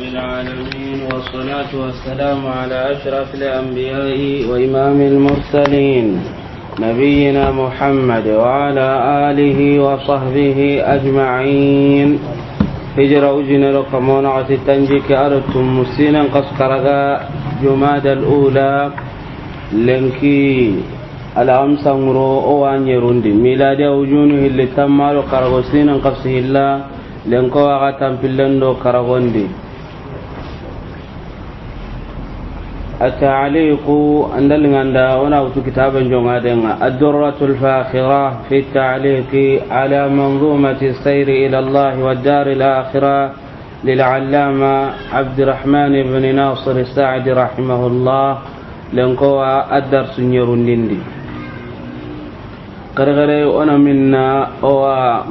العالمين والصلاة والسلام على أشرف الأنبياء وإمام المرسلين نبينا محمد وعلى آله وصحبه أجمعين. هجرة وجن رقمون عتي تنجيك أردتم مسينا قسكرغا جماد الأولى لنكي الأمس مرو أوان يروندي ميلاد وجونه اللي تمالو كرغسينا قفسه الله لنكو أغتم بلندو كرغوندي. التعليق عند الغندا ونوت كتابا جمادنا الدرة الفاخرة في التعليق على منظومة السير إلى الله والدار الآخرة للعلامة عبد الرحمن بن ناصر الساعدي رحمه الله لنقوى الدرس يرندي قرغري أنا منا أو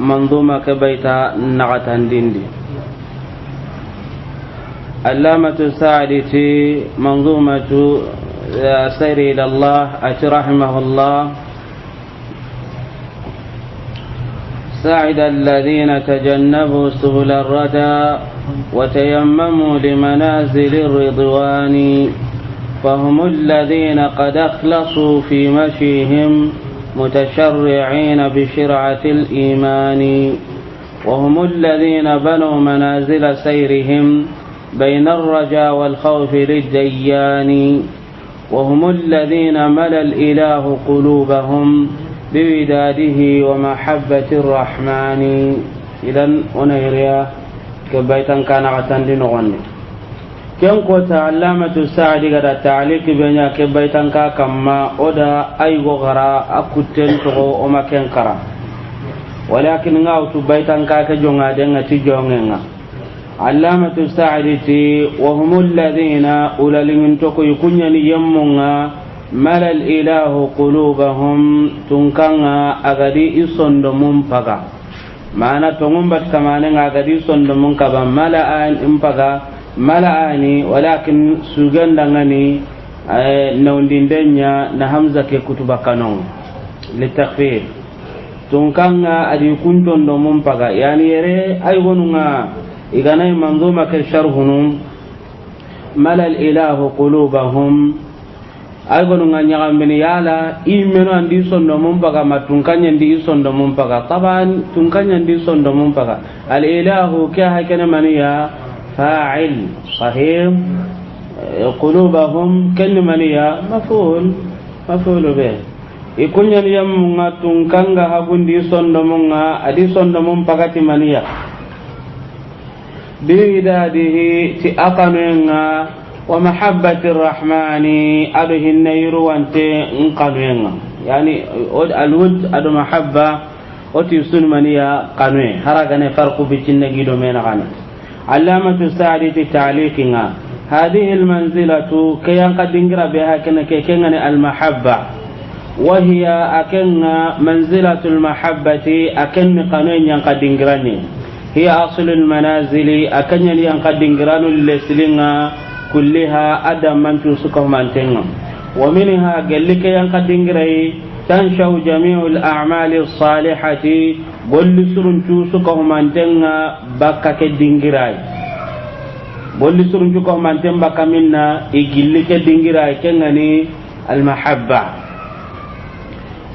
منظومة كبيتا نغتان ديندي. علامة الساعدي منظومة السير إلى الله رحمه الله ساعد الذين تجنبوا سبل الردى وتيمموا لمنازل الرضوان فهم الذين قد أخلصوا في مشيهم متشرعين بشرعة الإيمان وهم الذين بنوا منازل سيرهم بين الرجاء والخوف للديان وهم الذين ملأ الإله قلوبهم بوداده ومحبة الرحمن. إذن أنيريا كبيتا كان غتندي نغني كم قوة علامة الساعدي قد التعليق بين كبيتا كما أدى أي غرا أكتن تغو وما كن كرا ولكن نغاوت بيتا كجونا دنغ تجونا. علامة الساعدي وهم الذين أولئك يكون يمنا ملأ الإله قلوبهم تنكنا أغدي إصندمون فقا معنى تنغمبت كمانا أغدي إصندمون كبا ملأان إمفقا ملأاني ولكن سوغن دنغني نوندين دنيا نهمزة كتب كانون للتخفيف تنكنا أدي كنتون دمون فقا يعني يري أيغننا إذا منظومة الشرهن ملأ الإله قلوبهم أيضا نعم بنيالا إيمانو عندي صندوم بقى ما تنكن عندي صندوم بقى طبعا تنكن عندي صندوم بقى الإله كه كنا منيا فاعل صحيح قلوبهم كن منيا مفعول به يكون يوم تنكن عندي صندوم عندي صندوم بقى تمنيا بوداده تأقننا ومحبة الرحمن أده النير وانت انقننا يعني الود أده محبة وتيسون منيا قنوي هرقنا فرق بجنة جدو من غنى. علامة الساعدة تعليقنا هذه المنزلة كي ينقدنقر بها كنا المحبة وهي أكن منزلة المحبة أكن قنوي ينقدنقرني هي أصل المنازل أكن ينقدنقران لسلنا كلها أدم من تسكهم أنتنا ومنها قال لك ينقدنقري تنشأ جميع الأعمال الصالحة قل سرن تسكهم أنتنا بكا كدنقراي قل سرن تسكهم أنتنا بكا منا يقل لك دنقراي كنني المحبة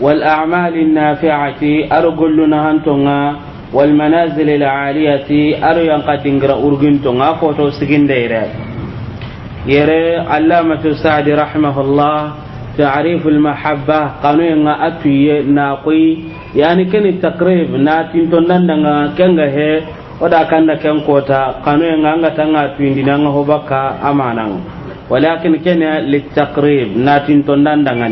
والأعمال النافعة أرقل لنا أنتنا والمنازل العالية أرو ينقدنقر أرقنتنا فوتو سكين ديرات يرى علامة السعدي رحمه الله تعريف المحبة قانون أتوي ناقي يعني كان التقريب ناتين تندنا كنغه هي ودا كان كان كوتا قانون أنغا تنغاتوي دينا هو بكا أمانا ولكن كان للتقريب ناتين تندنا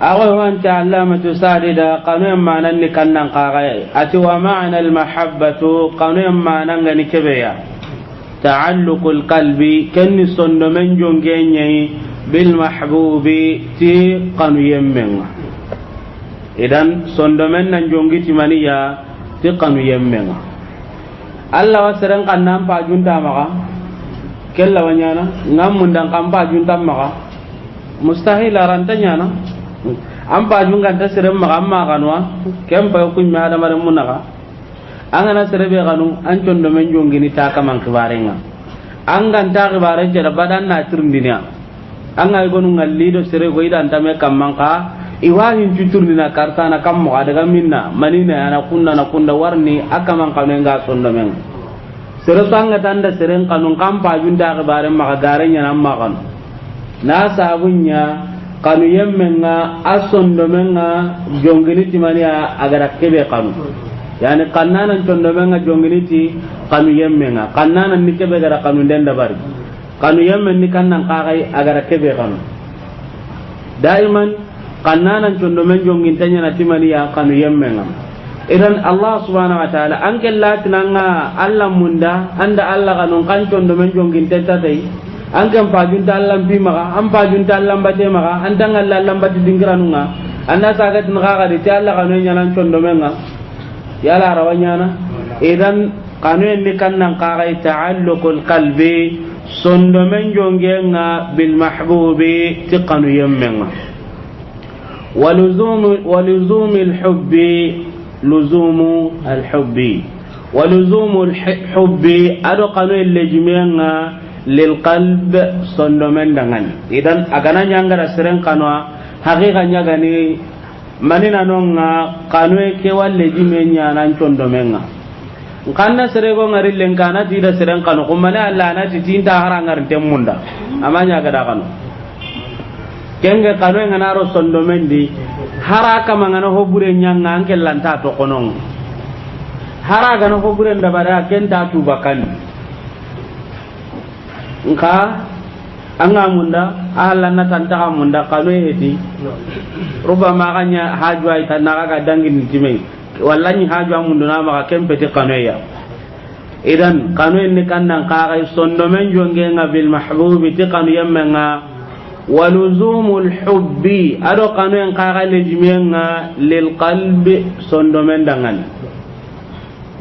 أقول أنت علامة السعدي دا قانون معنى كان قاغي أتوا معنى المحبة قانون معنى نكبيا تعلق القلب كن صندمن جونغيني بالمحبوب تي قانو يمن اذن صندمن نجونغي تمانيا تي قانو يمن الله وسرن قنام باجونتا مغا كلا ونيانا ngam mundan kam bajunta maga mustahil arantanya na am bajunga ta sirem maga amma kanwa kem pa kun mi hada mare munaga angana serebe kanu an condo men jongini ta kaman kibarenga angan ta kibaren jara badan na tirndinya anga gonu ngalli do sere go idan tame kamman ka iwahin juturnina kartana kammo adaga minna manina ana kunna na kunda warni akaman kanu nga sondo men sere sanga tanda seren kanun kampa junda kibaren maka garenya nan makan na sabunya kanu yemmenga asondo menga jongini timaniya agara kebe kanu yani kannana condo menga jongini ti kanu yemmenga kannana ni kebe gara kanu denda bari kanu yemmen ni kannan kagai agara kebe kanu daiman kannana condo men jongin tanya na timaniya kanu yemmenga idan Allah subhanahu wa ta'ala anke latinanga Allah munda anda Allah kanun kan condo men jongin tetatai an kan pajun ta Allah bi maka an pajun ta Allah bate maka an tan Allah Allah bate dingiranunga anda saga tin ga di ta Allah kanu nyanan condo menga ya la rawanya na idan kanu ni kannan ka ga ta'alluqul qalbi sondo men jongenga bil mahbubi tiqanu yemmenga waluzum al hubbi luzumu al hubbi waluzum al hubbi ado kanu lejimenga lilqalb sondomen dangan idan agana nyangara seren kanwa haqiqa nyagani manina nonga kanwe ke walle jimenya nan condomenga kanna serego ngari lenkana tida seren kanu kumana alla na titinta harangar temunda amanya gada kanu kenge kanwe ngana ro sondomendi haraka mangana hobure nyanga anke lanta to konon haraga no hobure ndabara kenta tubakani nka anga munda ahlan na tanta munda kanu hedi rubama kanya hajwa itana ga dangin timai wallahi hajwa mundu na maka kempete kanu ya idan kanu ni kannan ka ga sondo men jonge nga bil mahbubi ti kanu yamma waluzumul hubbi ado kanu en ka ga lejimenga lil qalbi sondo men dangan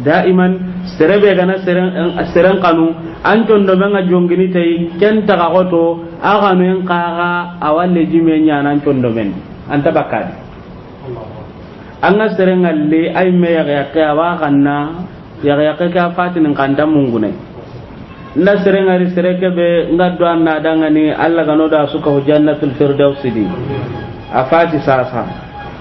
daiman serebe gana seren kanu an tondo menga jongini tay ken taga goto aga men kaga awalle jimenya nan tondo men anta bakadi anga serenga le ay me ya ka wa kanna ya ka fatin kanda mungune nda serenga ri sereke be ngaddo anna dangani alla gano da suka ho jannatul firdausi di afati sasa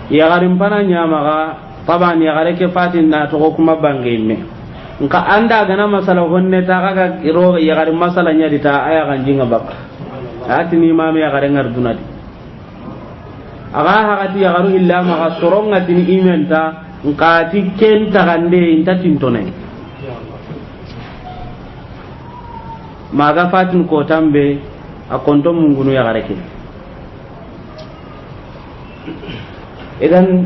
ya garim pana nyama ga taban ya gareke fatin na to kuma bangene nka anda gana masala honne ta kaga iro ya garin masala nya dita aya kan jinga bak atini imam ya garin ardunati aga hagati ya garu illa ma soronga tin imenta nka ti ken ta gande inta tintone maga fatin ko tambe akonto mungunu ya gareke idan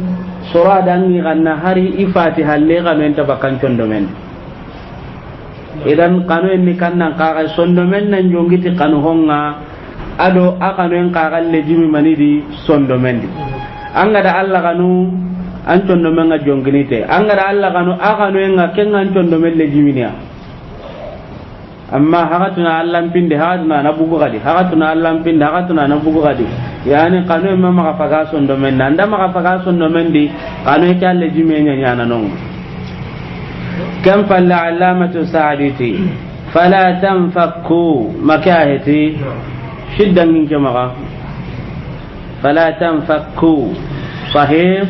sura dan ni ganna hari ifati halle ga men ta bakan condo men idan kanu ni kannan ka sondo men nan jongiti kanu honga ado akanu en ka galle jimi manidi sondo men anga da Allah kanu an condo men ga jonginite anga da Allah kanu akanu en ga kengan condo men le jiminia amma hagatuna Allah pinde hagatuna na bugu gadi hagatuna Allah pinde hagatuna na bugu gadi yani kanu en ma ka faga sondo men nanda ma ka faga sondo men di kanu ke alle jimenya nyana non كم فالعلامة سعدتي فلا تنفكوا مكاهتي شدا من كمغا فلا تنفكوا صحيح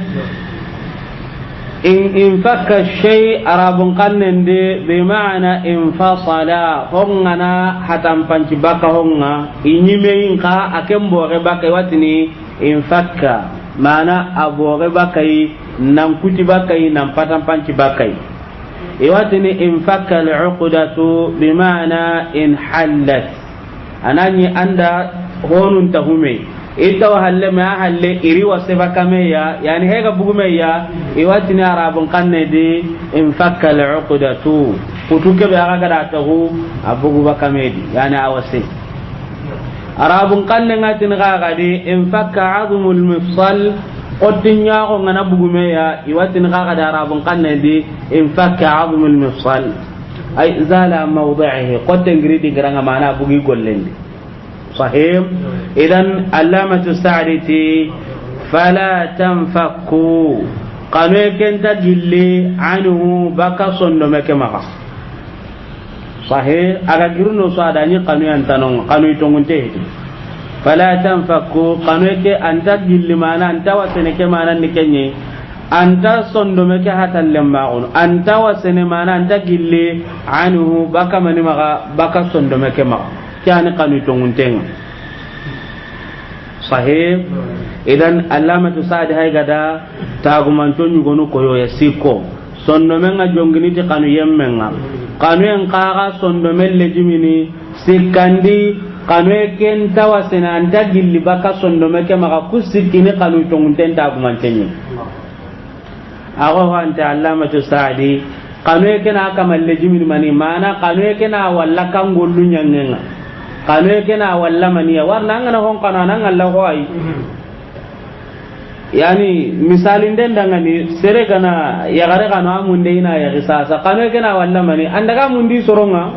إن فك الشيء أراب قنن بمعنى انفصل هنغنا حتى مفنش بك هنغا إنيمين قا أكم بوغي بك واتني انفك معنى أبوغي بكي نمكتي بكي نمفتن فنش بكي iwatini infakka al'uqdatu bima'na in hallat anani anda honun tahume itaw halle ma halle iri waseba kameya yani hega bugumeya iwatini arabun kannedi infakka al'uqdatu kutuke be aga gada tahu abugu bakamedi yani awase arabun kanne ngatin gagadi infakka azmul mifsal qoddinya ko ngana bugumeya iwatin kaga darabun kannedi infakka azmul mifsal ay zala mawdi'ihi qodden gridi garanga mana bugi gollendi sahih idan allamatu sa'diti fala tanfakku kanu kenta gilli anhu baka sondo meke maka sahih aga giruno so adani kanu yantanon kanu itongunte hedi fala tanfaku kanu ke anta gilli mana anta wasene ke mana nikenye anta sondo meke hatan lemmaun anta wasene mana anta gilli anhu baka mani maka baka sondo meke maka kyani kanu itongunte sahih idan allamatu sa'di hay gada tagumanto nyugonu koyo ya sikko sondo menga jongini ti kanu yemmenga kanu en qaga sondo melle jimini sikandi kanu ken tawasena anda gilli baka sondo meke maka kusikini kanu tongunten tagumantenyi ago hanta allamatu sa'di kanu ken aka malle jimini mani mana kanu ken walla kangollu nyangenga kanu ken walla mani warna ngana hon kana nan Allah hoyi yani misalin den dangani sere kana yagare kana amunde ina ya risasa kana kana walla mani andaga mundi soronga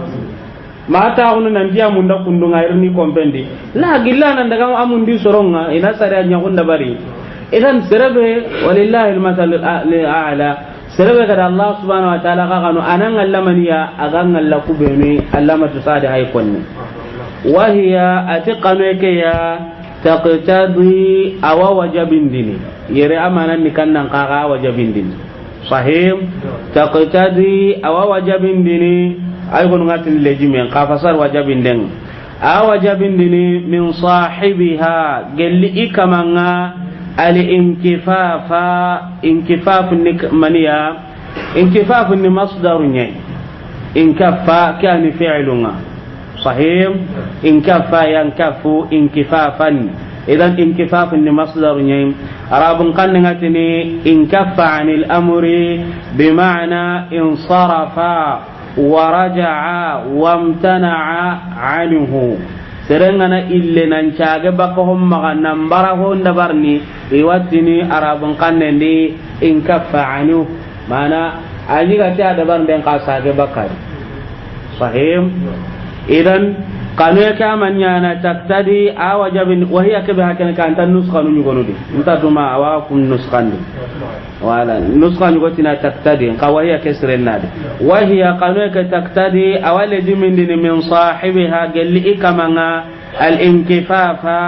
mata hono nan dia munda kundunga irni kompendi la gilla nan daga amundi soronga ina sare nya gunda bari idan serebe walillahi almasal a'la serebe kada Allah subhanahu wa ta'ala ka kanu anan alla maniya agan alla kubeni allama tusadi hay konni wa hiya atiqanu ya taqtadi awa wajabin dini yere amanan ni kannan qaga wajabin dini sahih taqtadi awa wajabin dini ay gon ngatin lejimen ka fasar wajabin den awa wajabin dini min sahibiha gelli ikamanga al inkifafa inkifafun maniya inkifafun ni masdarun ya inkaffa kana fi'lunga صحيح انكف ينكف انكفافا اذا انكفاف مصدر نيم عرب قننتني انكف عن الامر بمعنى انصرف ورجع وامتنع عنه serengana ille nan caage bakahum maga nambara ho ndabarni iwatini arabun kannendi inkaffa anu mana aji ga ta dabar den kasage bakari sahih idan kanu ka manyana taktadi awajabin wa hiya kabe hakan kan tan nuskanu nyugonudi mtatuma awa kun nuskandi wala nuskanu gotina taktadi ka wa hiya kasrenade wa hiya kanu ka taktadi awale jimindi min sahibiha galli ikamanga al inkifafa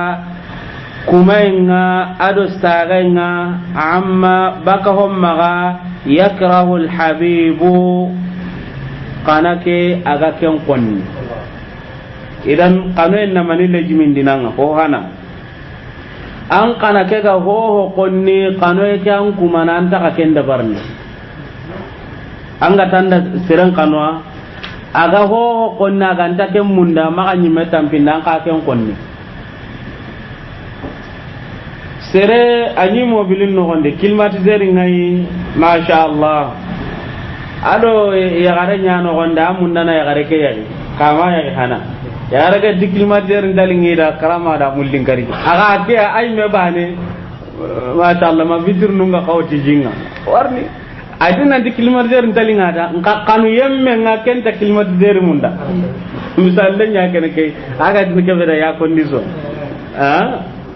kumainga adostagenga amma bakahum maga yakrahu al habibu kanake aga ken konni idan kanu en namani lejimin dinanga ho hana an kana ke ga ho konni kanu e kan kuma nan ta ka kenda barni an ga tanda siran kanwa aga ho konna ga ta ken munda maka nyime tampinda ka ken konni sere anyi mobilin no gonde climatiseur ngai masha Allah ado ya gare nya no gonda munda na ya gare ke yari kama ya hana ya raga diklimater ndalingi da karama da mullin kari aga ke ay me bane ma sha Allah ma bitir nunga kawti jinga warni adina diklimater ndalinga da kanu yemme nga kenta klimater munda misal den ya kene ke aga dinke beda ya kondiso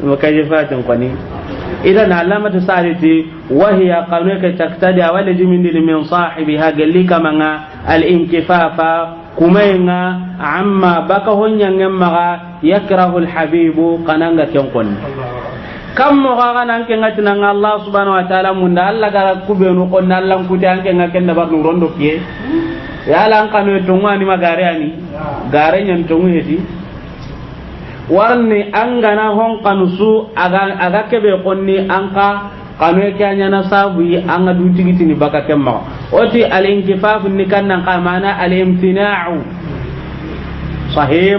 makajifatin kwani idan alamatu sa'ati wa hiya qanuka taktadi awala jimindi min sahibiha galika manga al inkifafa kumainga amma baka honyangen maga yakrahu al habibu kananga kenkon kam mo ga nan ke ngatina Allah subhanahu wa ta'ala munda Allah gara kubenu kon Allah kuti anke ngaken da barnu rondo kiye ya lan kanu to ngani magare ani gare nyen to ngeti warni angana hon kanusu aga kebe konni anka kanu kanya na sabu anga dutigiti ni baka kemma oti al inkifaf ni kannan qamana al imtina'u sahih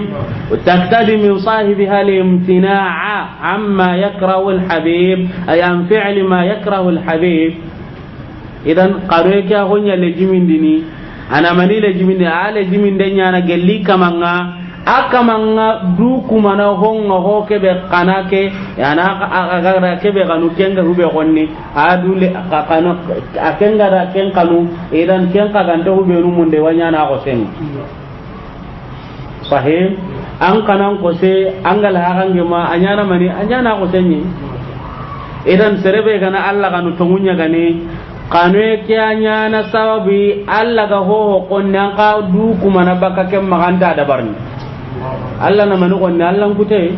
taktadi min sahibiha al imtina'a amma yakrahu al habib ay an fi'l ma yakrahu al habib idan kanu kya honya lejimin dini ana mani lejimin ale jimin denya na gelli kamanga akamanga du kumana honga ho kebe kanake yana aga kebe kanu kenga hube konni adule akano akenga da ken kanu idan ken ka ganta hube nu munde wanya na ko sen sahih an kanan ko se angal harange ma anyana mani anyana ko senni idan serebe kana Allah kanu tongunya gane kanwe kyanya na sababi alla ga ho qonnan ka du kuma na baka kem maganta da barni alla na manu qonna alla kute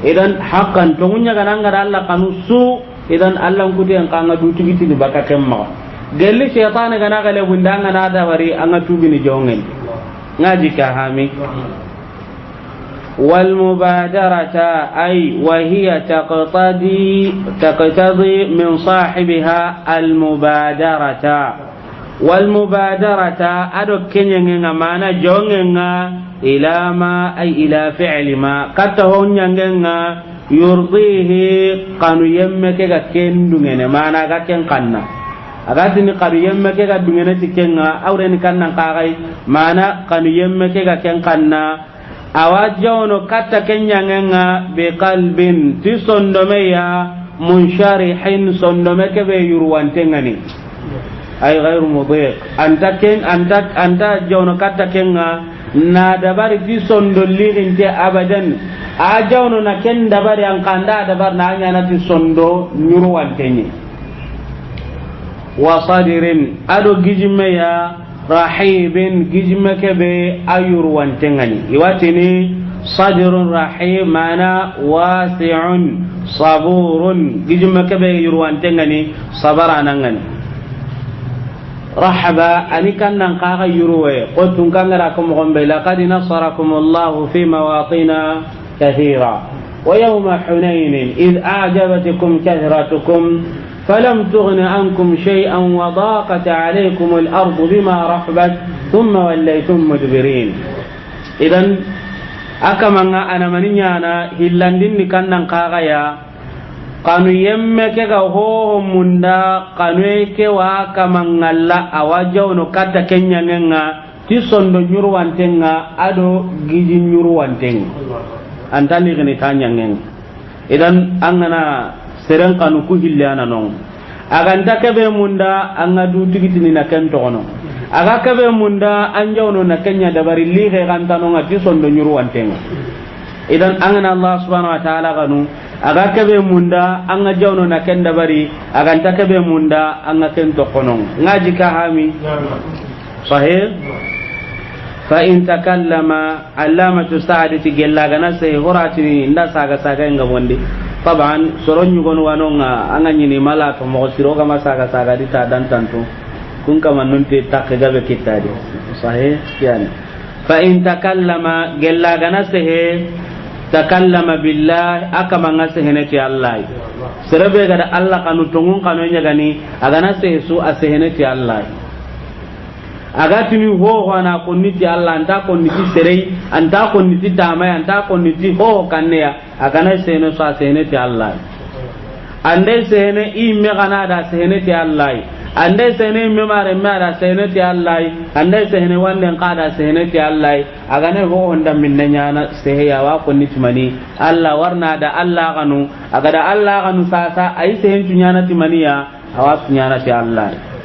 idan hakan to munya ga nanga alla kanu su idan alla kute en kanga du tigiti ni baka kem ma gelli shaytan ga na gale bundanga na da bari anga tubi ni jongen ngaji ka hami والمبادرة أي وهي تقتضي من صاحبها المبادرة والمبادرة أدو كنينغا مانا جونغا إلى ما أي إلى فعل ما كتهون ينغا يرضيه قانو يمك كندوغن مانا كن قنا agatini qanu yemme ke ga dungene tikenga awreni kannan qagai mana qanu yemme ke ga ken kanna awajawno katta kenyangenga be qalbin ti sondomeya munsharihin sondome ke be yurwantengani ay ghairu mudiq anta jawno katta kenga na dabari ti sondolli inte abadan a jawno na ken dabari an kanda dabar na nyana ti sondo yurwantenye wa sadirin ado gijmeya rahibin gijmeke be ayur wantengani iwatini sadrun rahim mana wasi'un saburun gijmeke be ayur wantengani sabaranangani rahaba ani kannan qaga yuruwe qotun kangara kum gombe laqad nasarakumullahu fi mawatina kathira wa yawma hunain id a'jabatkum kathratukum فلم تغن عنكم شيئا وضاقت عليكم الأرض بما رحبت ثم وليتم مدبرين إذن أكما أنا منيانا هلاندين كانن قاغيا قانو يمك هو مندا قانو يك وكما نلا أواجو نكتا كنيا نغا تيسوندو نيروانتنغا أدو جيجي نيروانتنغ أنتاني غني تانيا نغا إذن أنا seren kanu ku hillana non aganta kebe munda anga du tigitini na ken tono aga kebe munda anjawno na kenya dabari li ge ganta non ati sondo nyuru wantenga idan angana Allah subhanahu wa ta'ala kanu aga kebe munda anga jawno na ken dabari aganta kebe munda anga ken tokono ngaji ka hami sahih fa in takallama allamatu sa'adati gella gana sai horati nda saga nga wonde taban soron nyugon wanonga angani ni mala to mo siro kama saga di ta dan tantu kun kama nunte takke gabe kitadi sahih yani fa in takallama gella gana sehe takallama billah akama ngase heneti allah serebe gada allah kanu tongun kanu nyagani agana sehe su aseheneti allah agatini ho wana konniti allah anta konniti serei anta konniti tamay anta konniti ho kanneya agana sene so sene ti allah ande sene imme kana da sene ti allah ande sene imme mare mara sene ti allah ande sene wande qada sene ti allah agana ho honda minna nyana seya wa konniti mani allah warna da allah kanu agada allah kanu sasa ai sene nyana ti maniya awas nyana ti allah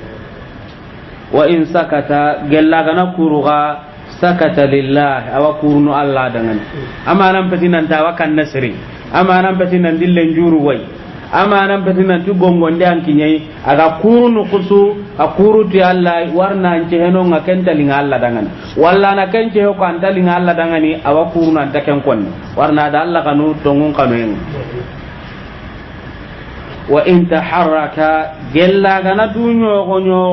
wa in sakata gella gana kuruga sakata lillah awa kurunu allah dangan amanan petinan tawa kan nasri amanan petinan dillen juru way amanan petinan tu gongonde ankinyai aga kurunu kusu akuru ti allah warna ance heno ngakenta linga allah dangan walla na kence ko anta linga allah dangani awa kurunu anta ken kon warna da allah kanu tongun kanu en wa in taharraka gella gana dunyo gonyo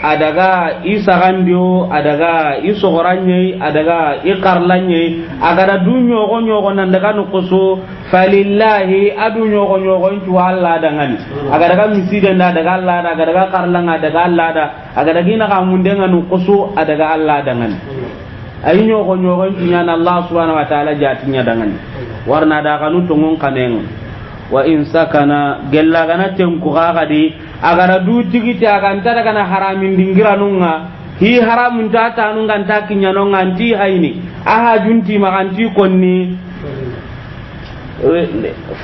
adaga isagandio adaga isogoranye adaga iqarlanye agara dunyo gonyo nan daga nukusu falillahi adunyo gonyo gontu alla dangan agara ga miside nda daga alla daga daga qarlanga daga alla da agara gina ka mundenga nukusu adaga alla dangan ayinyo gonyo gontu nyana allah subhanahu wa ta'ala jatinya dangan warna da kanu tongon kaneng wa in sakana gella gana tenku gadi agara du tigiti aganta daga na haramin dingira nunga hi haramun ta tanu nganta kinya no nganti haini aha junti maganti konni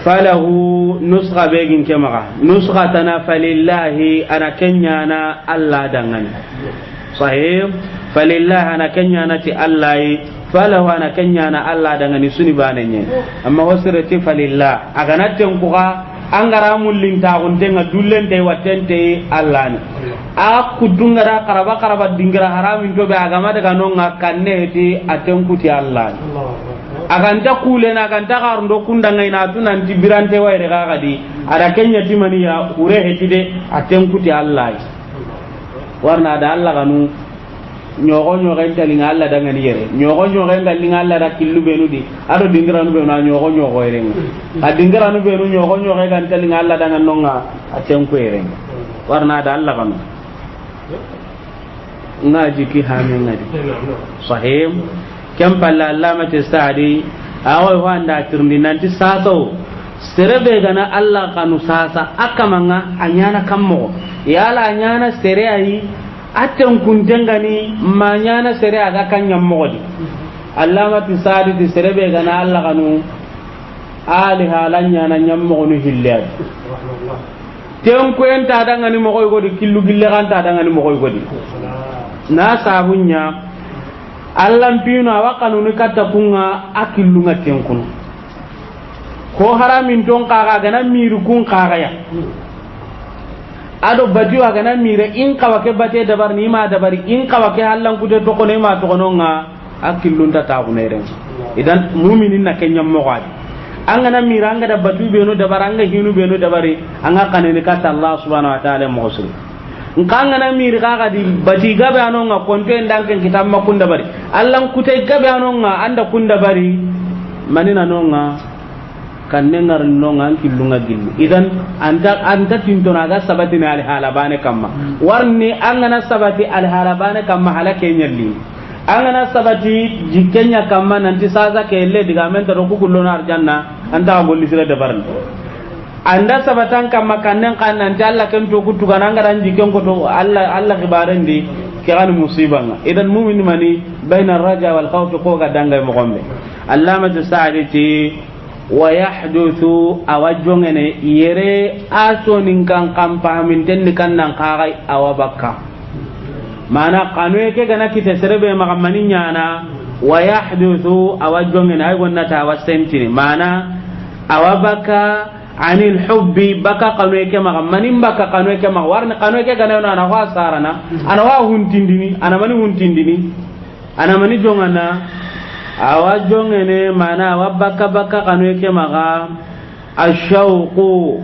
falahu nusqa begin kemaga nusqa tana falillahi ana kenyana alla dangan sahih falillahi ana kenyana ti allahi falahu ana kenyana alla dangani suni banenye amma wasirati falillah agana tenkuga angara mullin ta guntenga dullente watente Allah ne a kudungara karaba dingira haramin to be agama daga nonga kanne ti atenkuti Allah aganta kulena aganta garundo kundanga ina tunanti birante wayre gagadi ada kenya timaniya ure hetide atenkuti Allah warna da Allah kanu nyogo entalinga Allah daga ni yere nyogo entalinga Allah da killu benu di ado dingira nu benu nyogo yerenga a dingira nu benu nyogo entalinga Allah daga nonga atenku yerenga warna da Allah kanu ngaji ki hamen ngadi sahih kam palla allama tasadi awai wanda tirni nanti sato serebe gana Allah kanu sasa akamanga anyana kammo yala anyana sere ayi atten kuntengani manyana sere aga kanyam mogodi allama tasadi di serebe gana Allah kanu ali halanya na nyammo no hillad ten ko enta dangani mogoy godi killu gille kan ta dangani mogoy godi na sabunya allan pino awakanu ni katta kunga akillu ngaten kun ko haramin ton kaga gana miru kun kaga ya ado batiwa gana mire in kawake bate dabar ni ma dabari in kawake hallan kude to ko ne ma to kononga akillu ta ta kunere idan mu'minin na kenyam mo gadi angana mira anga da batu be no dabar anga hinu be no dabari anga kanene katta Allah subhanahu wa ta'ala mo usri nkanga na miri kaga di bati gabe anonga konto endanken kitam makunda bari allan kutai gabe anonga anda kunda bari manina nonga kannengar nonga ankilunga gillu idan anta tintona ga sabati na al halabane kamma warni angana sabati al halabane kamma halake nyalli angana sabati jikenya kamma nanti saza kelle diga men to ko kullu nar janna anta golli sira dabarni anda sabatan kamma kannen kan nan Allah kan to kutu kan anga ran jiken ko to Allah gibaren di kiran musibanga idan mu'min mani baina raja wal khawf ko ga danga mo gombe allama tasaaditi wa yahduthu awajongene yere aso nin kan pahamin ten kan nan kagai awabakka mana kanwe ke gana kite serebe magamani nyana wa yahduthu awajongene ay gonna ta wasentini mana awabakka anil hubbi baka kanwe ke maga manin baka kanwe ke maga warne kanwe ke gana ana wa sarana ana wa huntindini ana mani huntindini ana mani jongana awa jongene mana wa baka kanwe ke maga ashauqu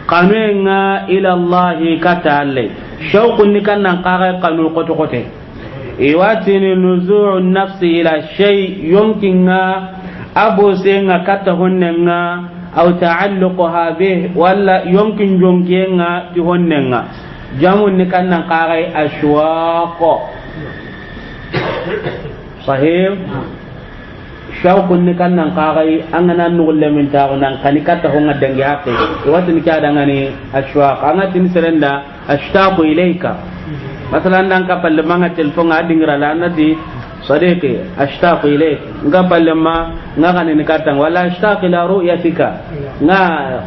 kanwe nga ila Allah katalle shauqu ni kannan qaga kanu qoto qote iwatini nuzu'u nafsi ila shay yumkinga abo senga kata honnenga aw ta'alluqha bih wala yumkin jonkenga ti honnenga jamun ni kannan qaray ashwaq sahih shawqun ni kannan qaray angana nugulle min ta'unan kanikata honga dangi hakke watin ka dangani ashwaq anga tin serenda ashtaqu ilayka masalan dan ka palle manga telefon adingra lanati sadiki ashtaqu ilayk nga palema nga kanini katang wala ashtaqu ila ru'yatika nga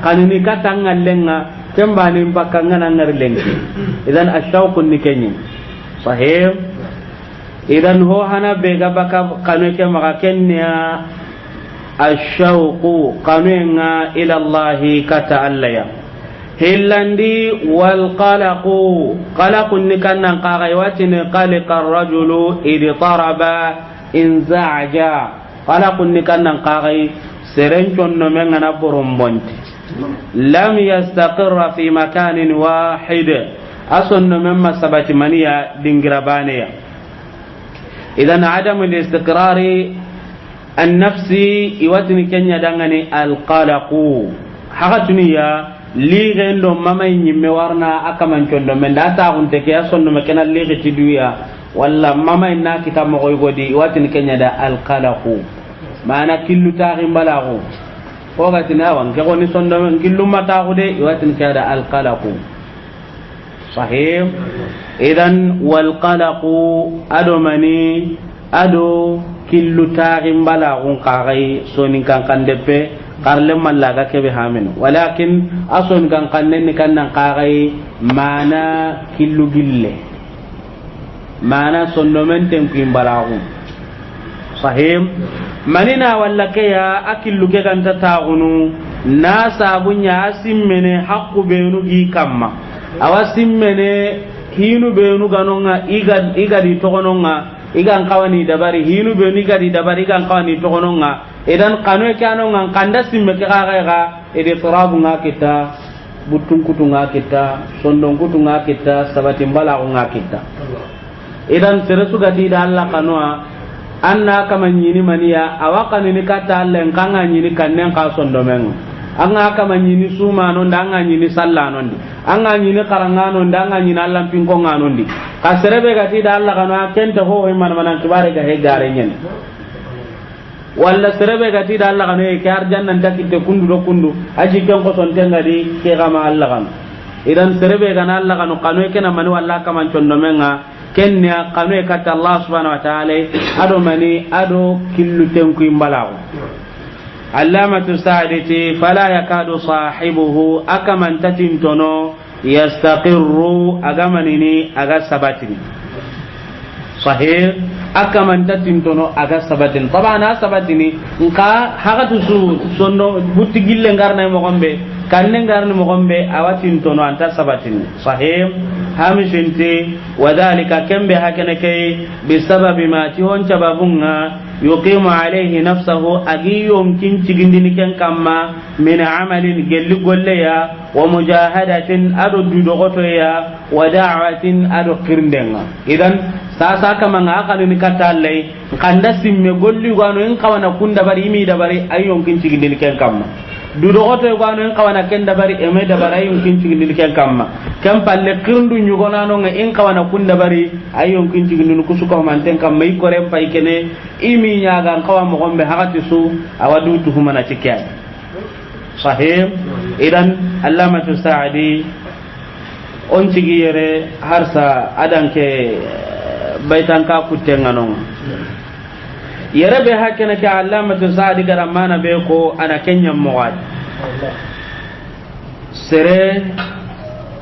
kanini katang ngallenga kembani pakanga nangarlengi idan ashtaqu nikenyi sahih idan ho hana bega baka kanuke maka kenya ashauqu kanuenga ila Allah kata allaya hillandi wal qalaqun nikannan qagaywatin qaliqa ar-rajulu id taraba in za'ja qalaqun nikannan qagay serencon no mengana borombonti lam yastaqirra fi makanin wahid ason no memma sabati maniya dingirabaniya idan adam al-istiqrari an-nafsi iwatni kenya dangane al-qalaqu hagatuniya ligendo mamay nyimme warna akaman condo men data hunte ke sonno me kenal ligi tiduya walla mamay na kita mo koy godi watin kenya da al qalaqu mana killu taxim balagu ko gatina wan ke goni sonno men killu mata ko de watin kada al qalaqu sahih idan wal qalaqu ado mani ado killu taxim balagu qagai sonin kan kandepe qarle mallaga kebe hamen walakin ason kan kannen kan nan qagai mana killu gille mana sonnomen tem kin balagu sahim manina walla ke ya akillu ke kan ta taunu na sabunya asimmene haqqu benu gi kamma awasimmene hinu benu ganonga iga di tokononga igan kawani dabari hinu benu iga di dabari igan kawani tokononga idan kanu kanonga kanda simme ke ga ede torabunga kita butun kutunga kita sondong kutunga kita sabati mbalaunga kita idan seresu gati da Allah kanwa anna kama nyini maniya awakani ni kata Allah kanga nyini kannen ka sondomen anga kama nyini suma non danga nyini salla non di anga nyini karangano danga nyini Allah pinko ngano di ka serebe gati da Allah kanwa kenta ho man manan kibare ga he gare nyen walla serebe gati da Allah kanwa ke arjanna ndakite kundu do kundu aji ken ko son tenga di ke gama Allah kan idan serebe ga na Allah kanu kanu ke na mani walla kama sondomenga kenya kanu kata Allah subhanahu wa ta'ala ado mani ado killu tenku imbalaw allamatu sa'idati fala yakadu sahibuhu akaman tatintono yastaqirru agamanini aga sabatini sahih akaman tatintono aga sabatin tabana sabatini nka hagatu su sonno butigille ngarna mo gombe kanne ngarni mo gombe awatintono anta sabatini sahih hamishinti wadhalika kambe hakana kay bisababi ma tihon sababunga yuqimu alayhi nafsahu agiyum kincigindini ken kamma min amalin gelli golleya wa mujahadatin adu dudogotoya wa da'watin adu kirndenga idan sasa kama ngaka ni katallai kanda simme golli gwano en kawana kunda bari imi da bari ayyon kincigindini ken kamma dudogoto gwano en kawana ken da bari eme da bari ayyon kincigindini ken kamma kan palle kirndu nyugonano nga en kawana kunda bari ayyon kincigindini kusuko manten kam mai kore pay kene imi nyaga kawa mo gombe hakati su awadu tuhumana cikya sahih idan allamatu sa'di on cigiyere harsa adanke baitan ka kutenganon yere be hakene ka allamatu sa'di garamana be ko ana kenyam mawad sere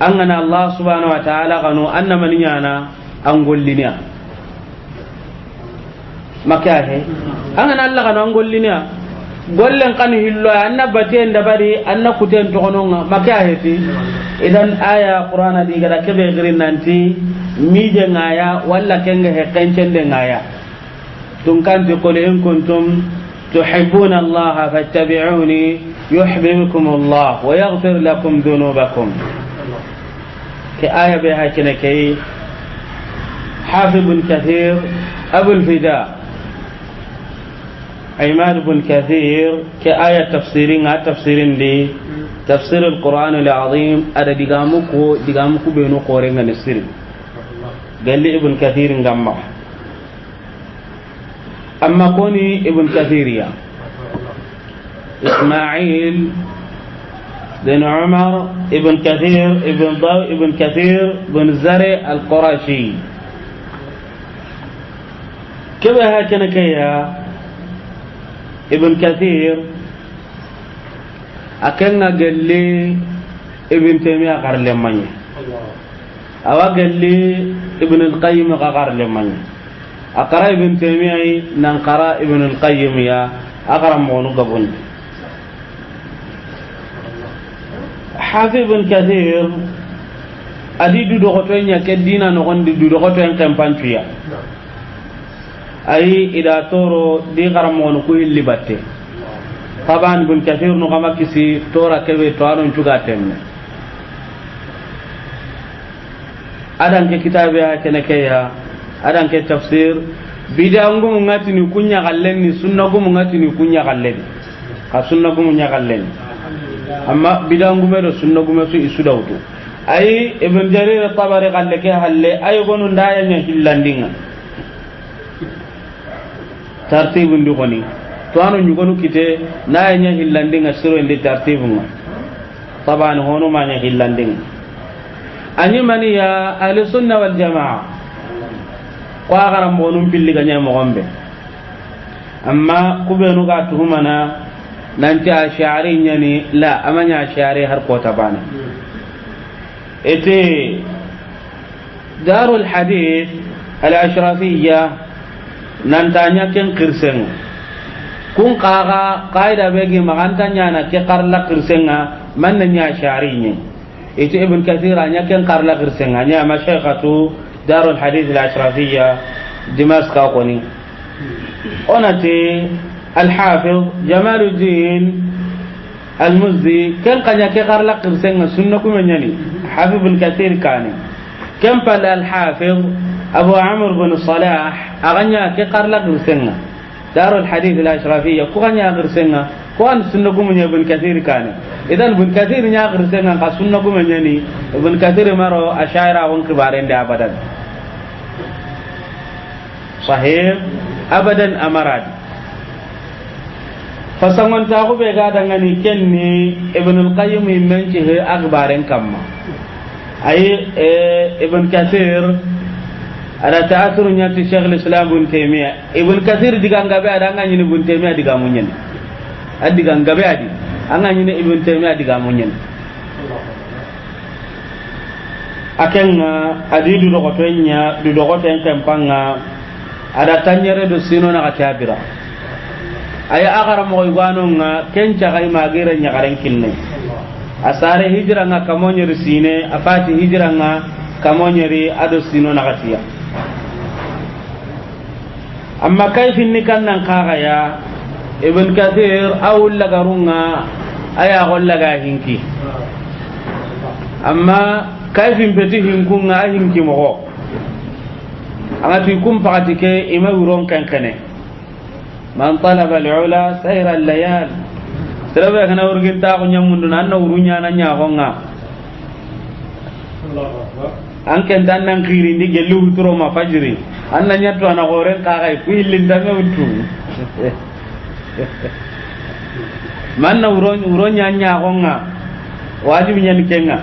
angana Allah subhanahu wa ta'ala kanu anna maniyana angollinia makahe angana Allah kanu angollinia gollen kan hillo anna baten dabari anna kuten to kononga makahe ti idan aya qur'ana di gara kebe girin nanti mije ngaya walla kenga he kencende ngaya tun kan ti qul in kuntum tuhibbuna Allah fattabi'uni yuhibbukum Allah wa yaghfir lakum dhunubakum ke aya be hakene kay حافظ بن كثير أبو الفداء عماد بن كثير كآية تفسيرين دي تفسير القرآن العظيم أدا دقامكو بينو قورين السر قال لي ابن كثير جمع أما كوني ابن كثير يا إسماعيل بن عمر ابن كثير ابن كثير بن زرع القرشي كيف هكذا كيا ابن كثير أكن قال لي ابن تيمية قال لمن أو قال لي ابن القيم قال لمن أقرأ ابن تيمية ننقرأ ابن القيم يا أقرأ مونو قبل حافظ ابن كثير أدي دودوغتوين يكدينا نغن دودوغتوين كمبانتويا أي إذا تورو دي غرمون كوي اللي باتي طبعا ابن كثير نغما كسي تورا كبي توارون شغاتين أدان كتابها كنكيها أدان كتفسير بدأنغو مغاتني كنيا غلني سنغو مغاتني كنيا غلني كسنغو مغاتني غلني أما بدأنغو ميرو سنغو ميسو إسو داوتو أي ابن جرير الطبري قال لك هل أي غنو دايا نهلاندينا tartibun di goni to anu nyugonu kite na nya hillandinga siro indi tartibunga taban hono ma nya hillandinga anyi mani ya ahli sunna wal jamaa ko agaram bonum pilli ganya mo gombe amma kubenu ga tuhumana nanti ash'ari nyani la amanya ash'ari har ko tabana ete darul hadith al ashrafiyya nantanya ken kirsen kun qaga qaida begi magantanya na ke qarla kirsenga manna nya shari'in itu ibn kathir anya ken qarla kirsenga nya mashayikhatu darul hadith al ashrafiyya dimask qoni onati al hafiz jamaluddin al muzdi ken qanya ke qarla kirsenga sunna kuma nyani hafiz ibn kathir kani ken pal al hafiz abu amr bin salah aganya ke qarla kirsenga دار الحديث الأشرفية كوان يغير سنة كوان سنكم من ابن كثير كان إذن ابن كثير يغير سنة كسنكم من يعني ابن كثير مرو أشاعرة وانكبارين دي أبدا صحيح أبدا أمراد فسنون تاغو بيغادا غني كني ابن القيم يمنشه أخبارين كما أي ابن كثير ada ta'athur nyati Syekh Islam Ibn Taimiyah Ibn Katsir digangabe ada ngani Ibn Taimiyah digamunyen adi gangabe adi angani Ibn Taimiyah digamunyen akenga adi du dogotonya kempanga ada tanyere do sino na katabira aya agara mo igwano nga kenca kai magere nya karen kinne asare hijra nga kamonyeri sine afati hijra nga kamonyeri ado sino na katiya amma kaifin ni kannan kaga ya ibn kathir awul lagarunga aya gol laga hinki amma kaifin beti hinkunga hinki mo anga tu kum pakatike ima uron kankane man talaba al-ula sayra al-layal sirabe kana urgin ta ko nyamundu nan na urunya na nya gonga anke dannan khiri ndi gelu turo ma fajri anna nyatto ana goren ka kai kuillin da me untu manna uronya nya gonga wajibi nyen kenga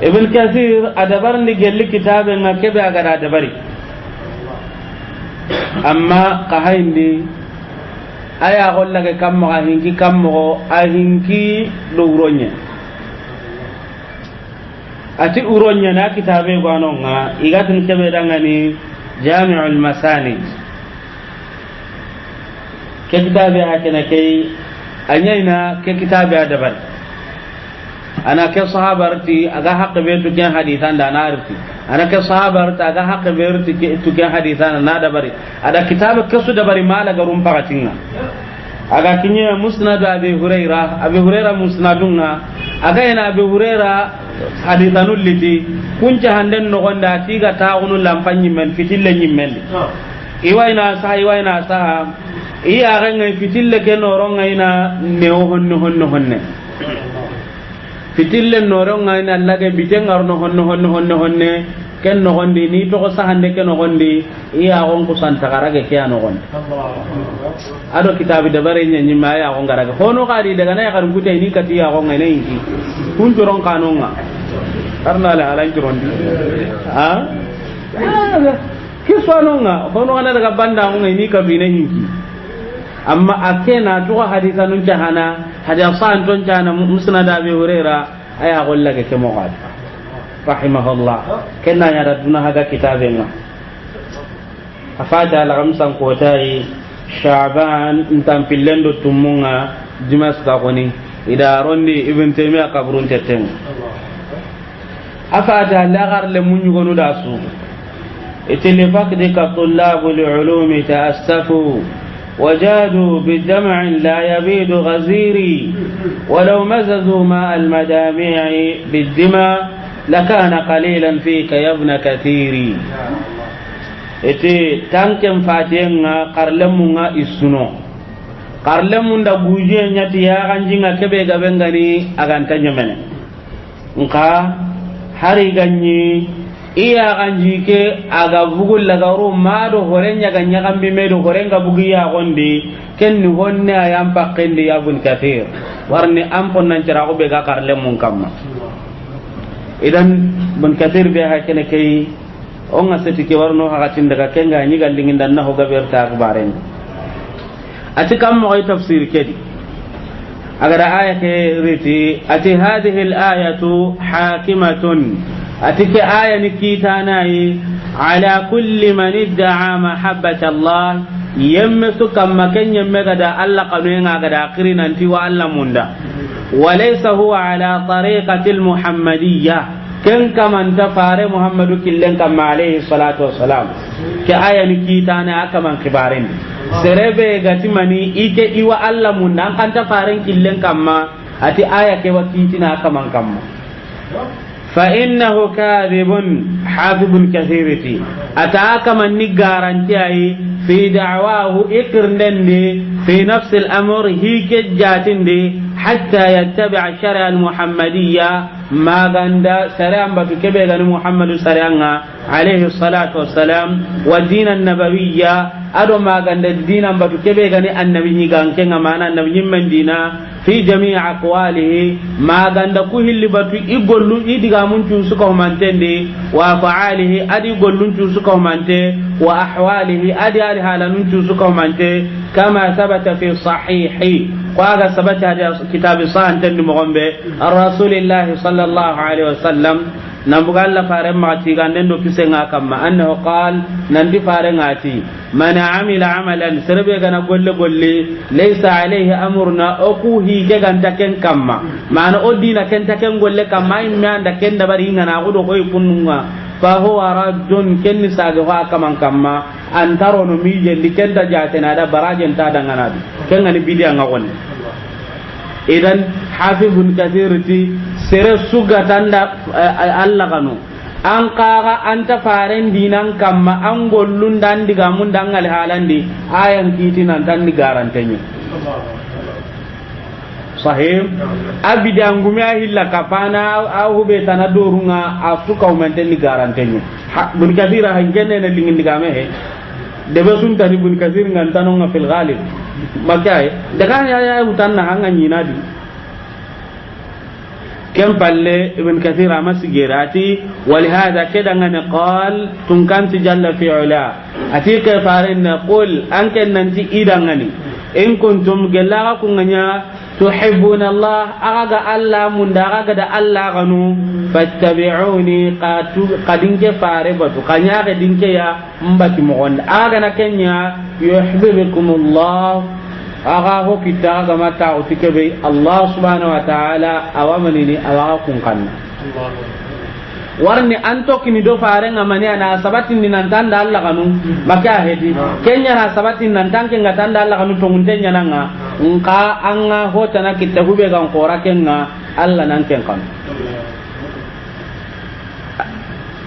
ibn kathir adabar ni gelli kitabe ngakebe agara adabari amma ka hayndi aya golla ke kammo ahinki kammo ahinki do uronya ati uronya na kitabe gwanonga igatin kebe dangani jami'ul masanid ke kitabe hakena kai anyaina ke kitabe adabar ana ke sahabarti aga haqbe to ke hadithan da na arti ana ke sahabarta aga haqbe to ke hadithan na dabari ada kitabe kasu dabari mala garum pagatinga aga kinya musnad abi hurairah musnadunga aga ina abi hurairah hadithanul liti kunca handen no gonda tiga taunu lampanyi men fitille nyimmen iwaina sa iya ganga fitille ke noronga ina neo honne fitille noronga ina lage bitengar no honne ken no gondi ni to sa hande ken no gondi iya gon ko santa garage ke ano gondi ado kitabi de bare nyi ma ya gon garage hono kadi daga na ya kan kutai ni kati ya gon ngene yi kun toron kanonga karna la alan kirondi ha kiswanonga hono kana daga banda ngai ni ka bine hinki amma akena to hadithanun jahana hadasan ton jana musnad abi huraira aya golla ke mo qad rahimahullah kenna ya raduna haga kitabenga afada la gamsan ko tai sha'ban intam pillendo tumunga dimas ka koni ida rondi ibn taymiya kabrun teteng afada lagar le munyu gonu dasu itilifak de ka tullabul ulumi ta'assafu وجادوا بدمع لا يبيد غزيري ولو مززوا ماء المجاميع بالدماء لكان قليلا فيك يا ابن كثيري ite tanken fatenga qarlemunga isuno qarlemunda guje nyati ya ganjinga kebe gabengani agantanya mene nka hari ganyi iya ganji ke aga bugul lagaru mado horenya ganya gambi medo horenga bugiya gondi kenni honne ayam pakkendi ya bun kathir warni ampon nan cara ko be ga qarlemun kamma idan bun kathir be ha kene kay on asati ke warno ha gatin daga kenga ni gallingin dan na ho gaberta akbaren ati kam mo ay tafsir kedi agar aya ke riti ati hadhihi al ayatu hakimatun ati ke aya ni kitanai ala kulli man idda'a mahabbata Allah yemme su kamma ken yemme gada Allah kanu nga gada akhirin anti wa Allah munda walaysa huwa ala tariqati al-muhammadiyya ken kamanta fare muhammadu killen kamma alayhi salatu wassalam ke ayani kitana akaman kibarin serebe gatimani ike iwa Allah munda kan ta faren killen kamma ati aya ke wakitina akaman kamma فإنه كاذب حافظ كثيرتي أتاك من نجارنتي في دعواه إكرندي في نفس الأمر هيك جاتندي حتى يتبع الشرع المحمدية ما غند سريان بكبه محمد سريان عليه الصلاة والسلام والدين النبوية أدو ما غند الدين بكبه النبي كان معنا النبي من دينا في جميع أقواله ما غند كل بتو يقولوا يدعى من تنسكه مانتندي وأفعاله أدي يقولون تنسكه مانتي وأحواله أدي حالا تنسكه مانتي كما ثبت في الصحيح وهذا ثبت هذا كتاب صحيح تندي مغنبه الرسول الله صلى الله عليه وسلم نبغى الله فارم ماتي عندنا كيسنا كما أنه قال نندي فارناتي من عمل عملا سربي كنا قول ليس عليه أمرنا أكوه كان تكن كما ما أنا أدينا كن تكن قول كما إن عندك كن دبرين أنا أقول كوي كنوا فهو رد كن ساقها كما أن ترون ميجي اللي كن تجاتنا هذا براجن تادعنا هذا كن أنا بدي أقول إذن حافظ كثير تي سر سوغا تندا الله كانوا an kaga an ta faren dinan kamma an gollun dan diga mun dan al halandi ayan kitinan tan ni garantenye sahih abidan gumi ahilla kafana ahu be tanadorunga afuka umenten ni garantenye bun kadira hanjene ne lingin diga me he de be sun tani bun kadir ngan tanonga fil ghalib makay daga ya utanna hanga nyinadi كم بالله ابن كثير أمس جيراتي ولهذا كده قال تنكنت جل في علا أتيك فارن قل أنك ننتي إذا إن كنتم جلاكم تحبون الله أغا الله من أغا الله غنو فاتبعوني قدنك فاربت قنيا قدنك يا مبتي مغن أغا نكنيا يحببكم الله aga ho kita ga mata utike Allah subhanahu wa ta'ala awamani ni awaga kun kanna warni anto kini do fare ngamani ana sabatin nan tanda Allah kanu maka hedi kenya na sabatin nan tanke ngatanda Allah kanu tongundenya nanga nka anga hota na kita hube ga ngora kenga Allah nan ken kan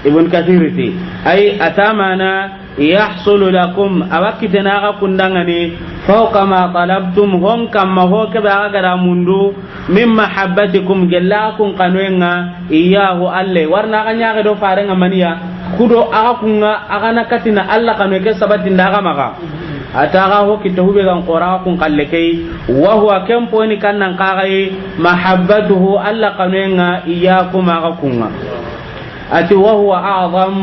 ibn kathiriti ay atamana yahsulu lakum awakitana kundangani fawqa ma talabtum hon kamma ho ke ba gara mundu min mahabbatikum gellakum kanwenga iyahu alle warna kanya ga do farenga maniya kudo aga kunga aga nakatina alla kanwe ke sabatin daga maka ataga ho kitabu be gan qora kun kallekei wa huwa kampo ni kannan kagai mahabbatuhu alla kanwenga iyakum aga kunga ati wa huwa a'zam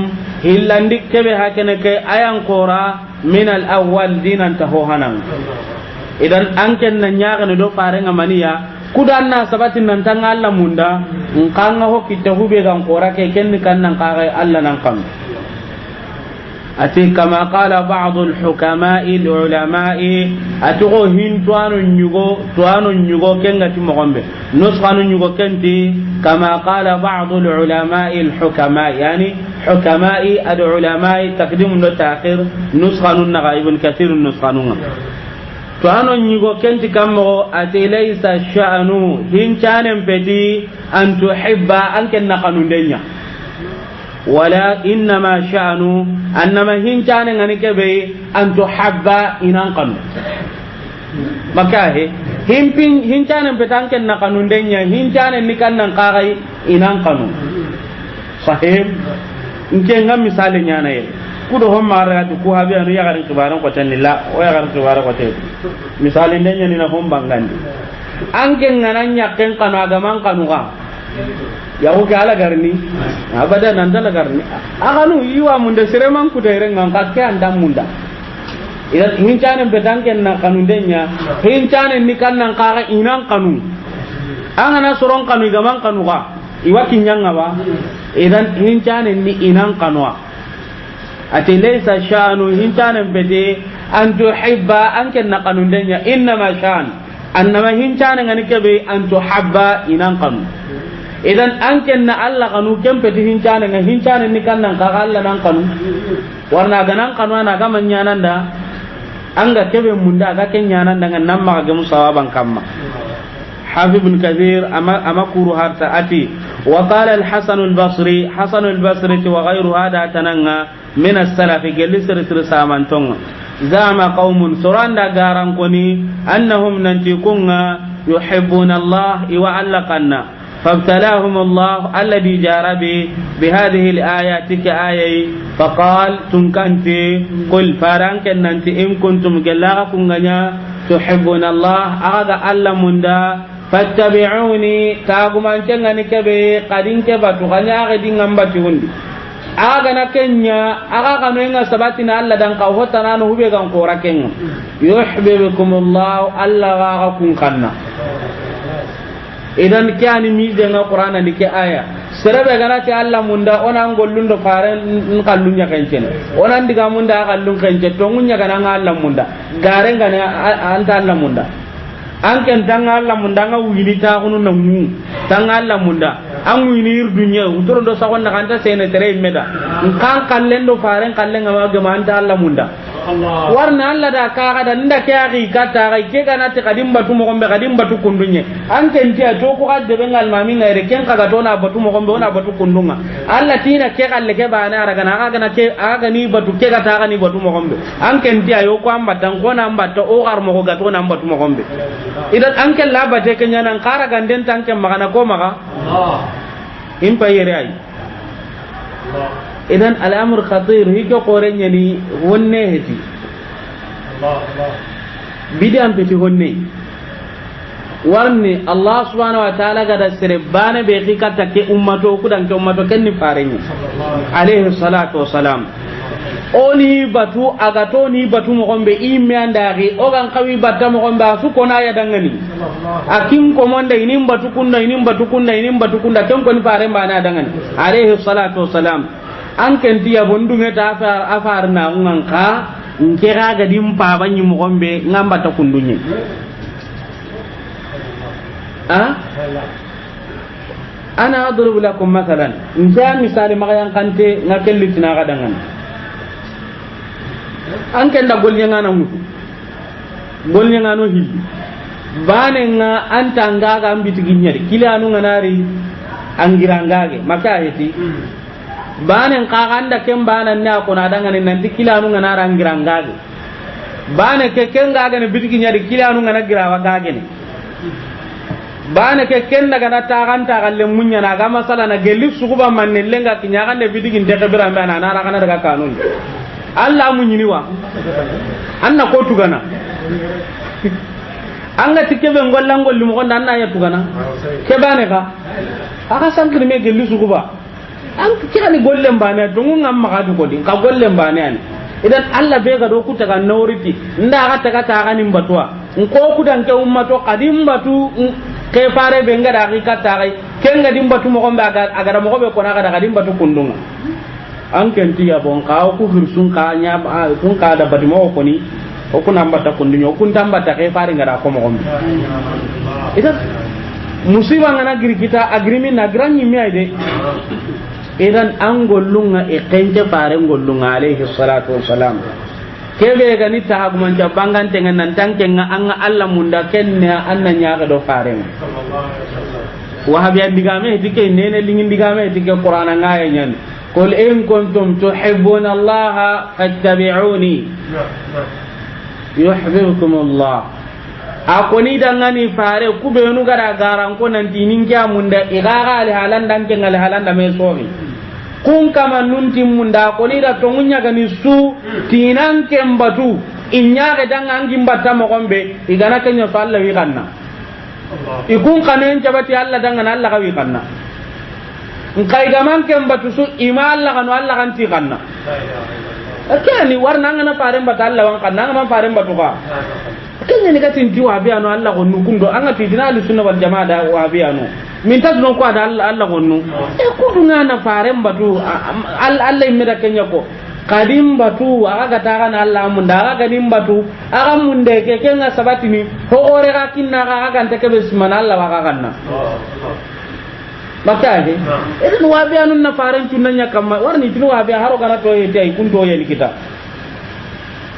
hillandi kebe hakene ke ayan qora min al awwal dinan tahohanan idan anken nan nyaga do farenga maniya kudanna sabatin nan tan Allah munda nkanga ho kitabu be gan qora ke ken kan nan kagai Allah nan kam ati kama qala ba'd al hukama al ulama atugo hintuanu nyugo kenga timogombe nusqanu nyugo kenti kama qala ba'd al ulama al hukama yani hukama al ulama taqdim wa ta'khir nusqanu naga ibn kathir nusqanu tuano nyugo kenti kammo ati laysa sha'nu hinchanen pedi an tuhibba anken nakanundenya wala innama sha'nu annama hincane ngani kebe an tuhabba inan kanu makahe hincane petanken na kanundenya hincane nikannan qagai inan kanu sahib nke ngam misale nyana ye kudo homma raatu ku habi anu ya garin kibaran ko tanilla o ya garin kibaran ko te misale ndenya ni na homba ngandi anke ngananya ken kanu agaman kanu ga ya ko ala garni abada nan dala garni aganu yiwa munda sireman ku dere ngan kakke andam munda ida hincane bedanken na kanundenya hincane ni kannan kaga inan kanu angana soron kanu gaman kanu ga iwa kinyanga ba idan hincane ni inan kanwa ati laysa sha'nu hintanan bede an tuhibba an kenna kanundenya innama sha'n annama hintanan ngani kebe an tuhabba inan kanu idan an kenna Allah kanu kempeti hintanan ni kannan ka Allah nan kanu warna ganan kanu ana ga manyanan da an ga kebe munda ga kenyanan daga nan ma ga musawaban kamma حافظ بن كثير أما كورو هارتا أتي وقال الحسن البصري وغير هذا تنغى من السلف قال سر سامان تونغ زعم قوم سران دا غاران كوني أنهم ننتيكون يحبون الله وعلقنا فابتلاهم الله الذي جار بهذه الآيات كآية فقال تنكنتي قل فارانك ننتي إن كنتم قلاغكم تحبون الله أغاد ألا مندا fattabi'uni taguman cengani kebe kadin ke batu kanya agadi ngambati hundi aga na kenya aga kanu nga sabatina alla dan ka hotana no hube gan kora kenya yuhibbukumullah alla wa kun kanna idan kyani mi de nga qur'ana dike aya serebe gana ti alla munda onan gollundo faren kallunya kencen onan diga munda kallun kencen to munya gana alla munda gare ngana anta alla munda an ken tanga Allah munda nga wili ta kunu na mu tanga Allah munda an wili dunya utoro do sakon na kanta sene tere meda kan kallen do faren kallen ga ma anta Allah munda warna Allah da ka ga nda ke ari kata ga ke kana te kadim batu mo gombe kadim batu kundunye an ken tiya to ko gadde ben al mami ngare ken kaga to na batu mo gombe ona batu kundunga Allah tina ke kalle ke bana ara kana ga na ke aga ni batu ke kata ga ni batu mo gombe an ken tiya yo ko amba tan ko na amba to o gar mo ko gato na batu mo gombe idan an ken labate kenya nan kara ganden tanke magana ko maga in payere ai idan al'amur khatir hiko korenya ni wonne heti bidan peti wonne warni Allah subhanahu wa ta'ala gada sirbana be khikata ke ummato kudan ke ummato ken ni farenya alayhi salatu wassalam oni batu agato ni batu mo gombe imme andari o gan kawi batta mo gombe asu kona ya dangani akin ko monde inin batu kunda ken ko ni fare bana dangani alayhi salatu wassalam an kan tiya bondunge ta afar na nganka nkira ga dim pa banyi mo gombe ngamba ta kundunye ana adrubu lakum mathalan insa misali magayan kante ngakelli tina ga dangan an kan da golnya ngana mutu golnya ngano hi bane nga antanga ga ambitiginya kila anu nganari angirangage maka heti bane ka ganda ken bana na ko na dangane nanti kila anu nganara angirangage bane ke ken ga ga ne bitiginya kila anu ngana girawa gage ne bane ke ken daga na ta kan ta galle munya na ga masala na gelif sukuba manne lenga kinya kan de bitigin de kabira mbana na ra kana daga kanun Allah mun yini wa anna ko tugana anga tike be ngollan golli mo gonda anna ya tugana ke bane ka aka sankri me gelli sukuba an kira ni golle mbane to ngam ma ka ko din ka golle mbane an idan Allah be ga do ku taga nawriti nda ka taga ta ganin batwa ko ku dan ke ummato qadim batu ke fare be ngada hakikata kai ken ngadim batu mo gombe aga mo gombe ko na ga qadim batu kundunga an kenti ya bon ka ku hirsun ka nya kun ka da badimo ko ni o kun ambata kundunyo kun tambata ke fare ngada ko mo gombe idan musiba ngana giri kita agreement na granyi mi ayde idan an gollunga e kenje fare gollunga alayhi salatu wassalam kebe ga ni ta haguman ta bangan tengen nan tanken nga an Allah munda kenna annan nya ga do fare wahabiya digame dike nene lingin digame dike qur'ana ngaya nyan qul in kuntum tuhibbuna Allah fattabi'uni yuhibbukum Allah akoni dangani fare kubenu gara garan ko nan dinin kya munda igaga al halan dan ken al halan da me somi kun kama nunti munda akoni da tongunya gani su tinan ken batu inya ga dangan gimbata mo gombe igana kenya so Allah wi kanna ikun kanen jabati Allah dangan Allah ka wi kanna nkai gaman ken batu su ima Allah kanu Allah kan ti kanna akani warna ngana fare mbata Allah wan kanna ngama fare mbatu ka kenya ni gatin ti wahabiya no Allah gonnu kundo anga ti dina al sunna wal jamaa da wahabiya no min tas non ko da Allah gonnu e ko dunga na fare mbatu Allah imeda kenya ko kadim batu aga gata na Allah mun da aga kadim batu aga mun de ke kenga sabati ni ho ore ga kinna aga kan take bismana Allah wa kanna maka ade idan wabi anun na faran tunanya kamma warni tinu wabi haro kana to yete ay kun to yeli kita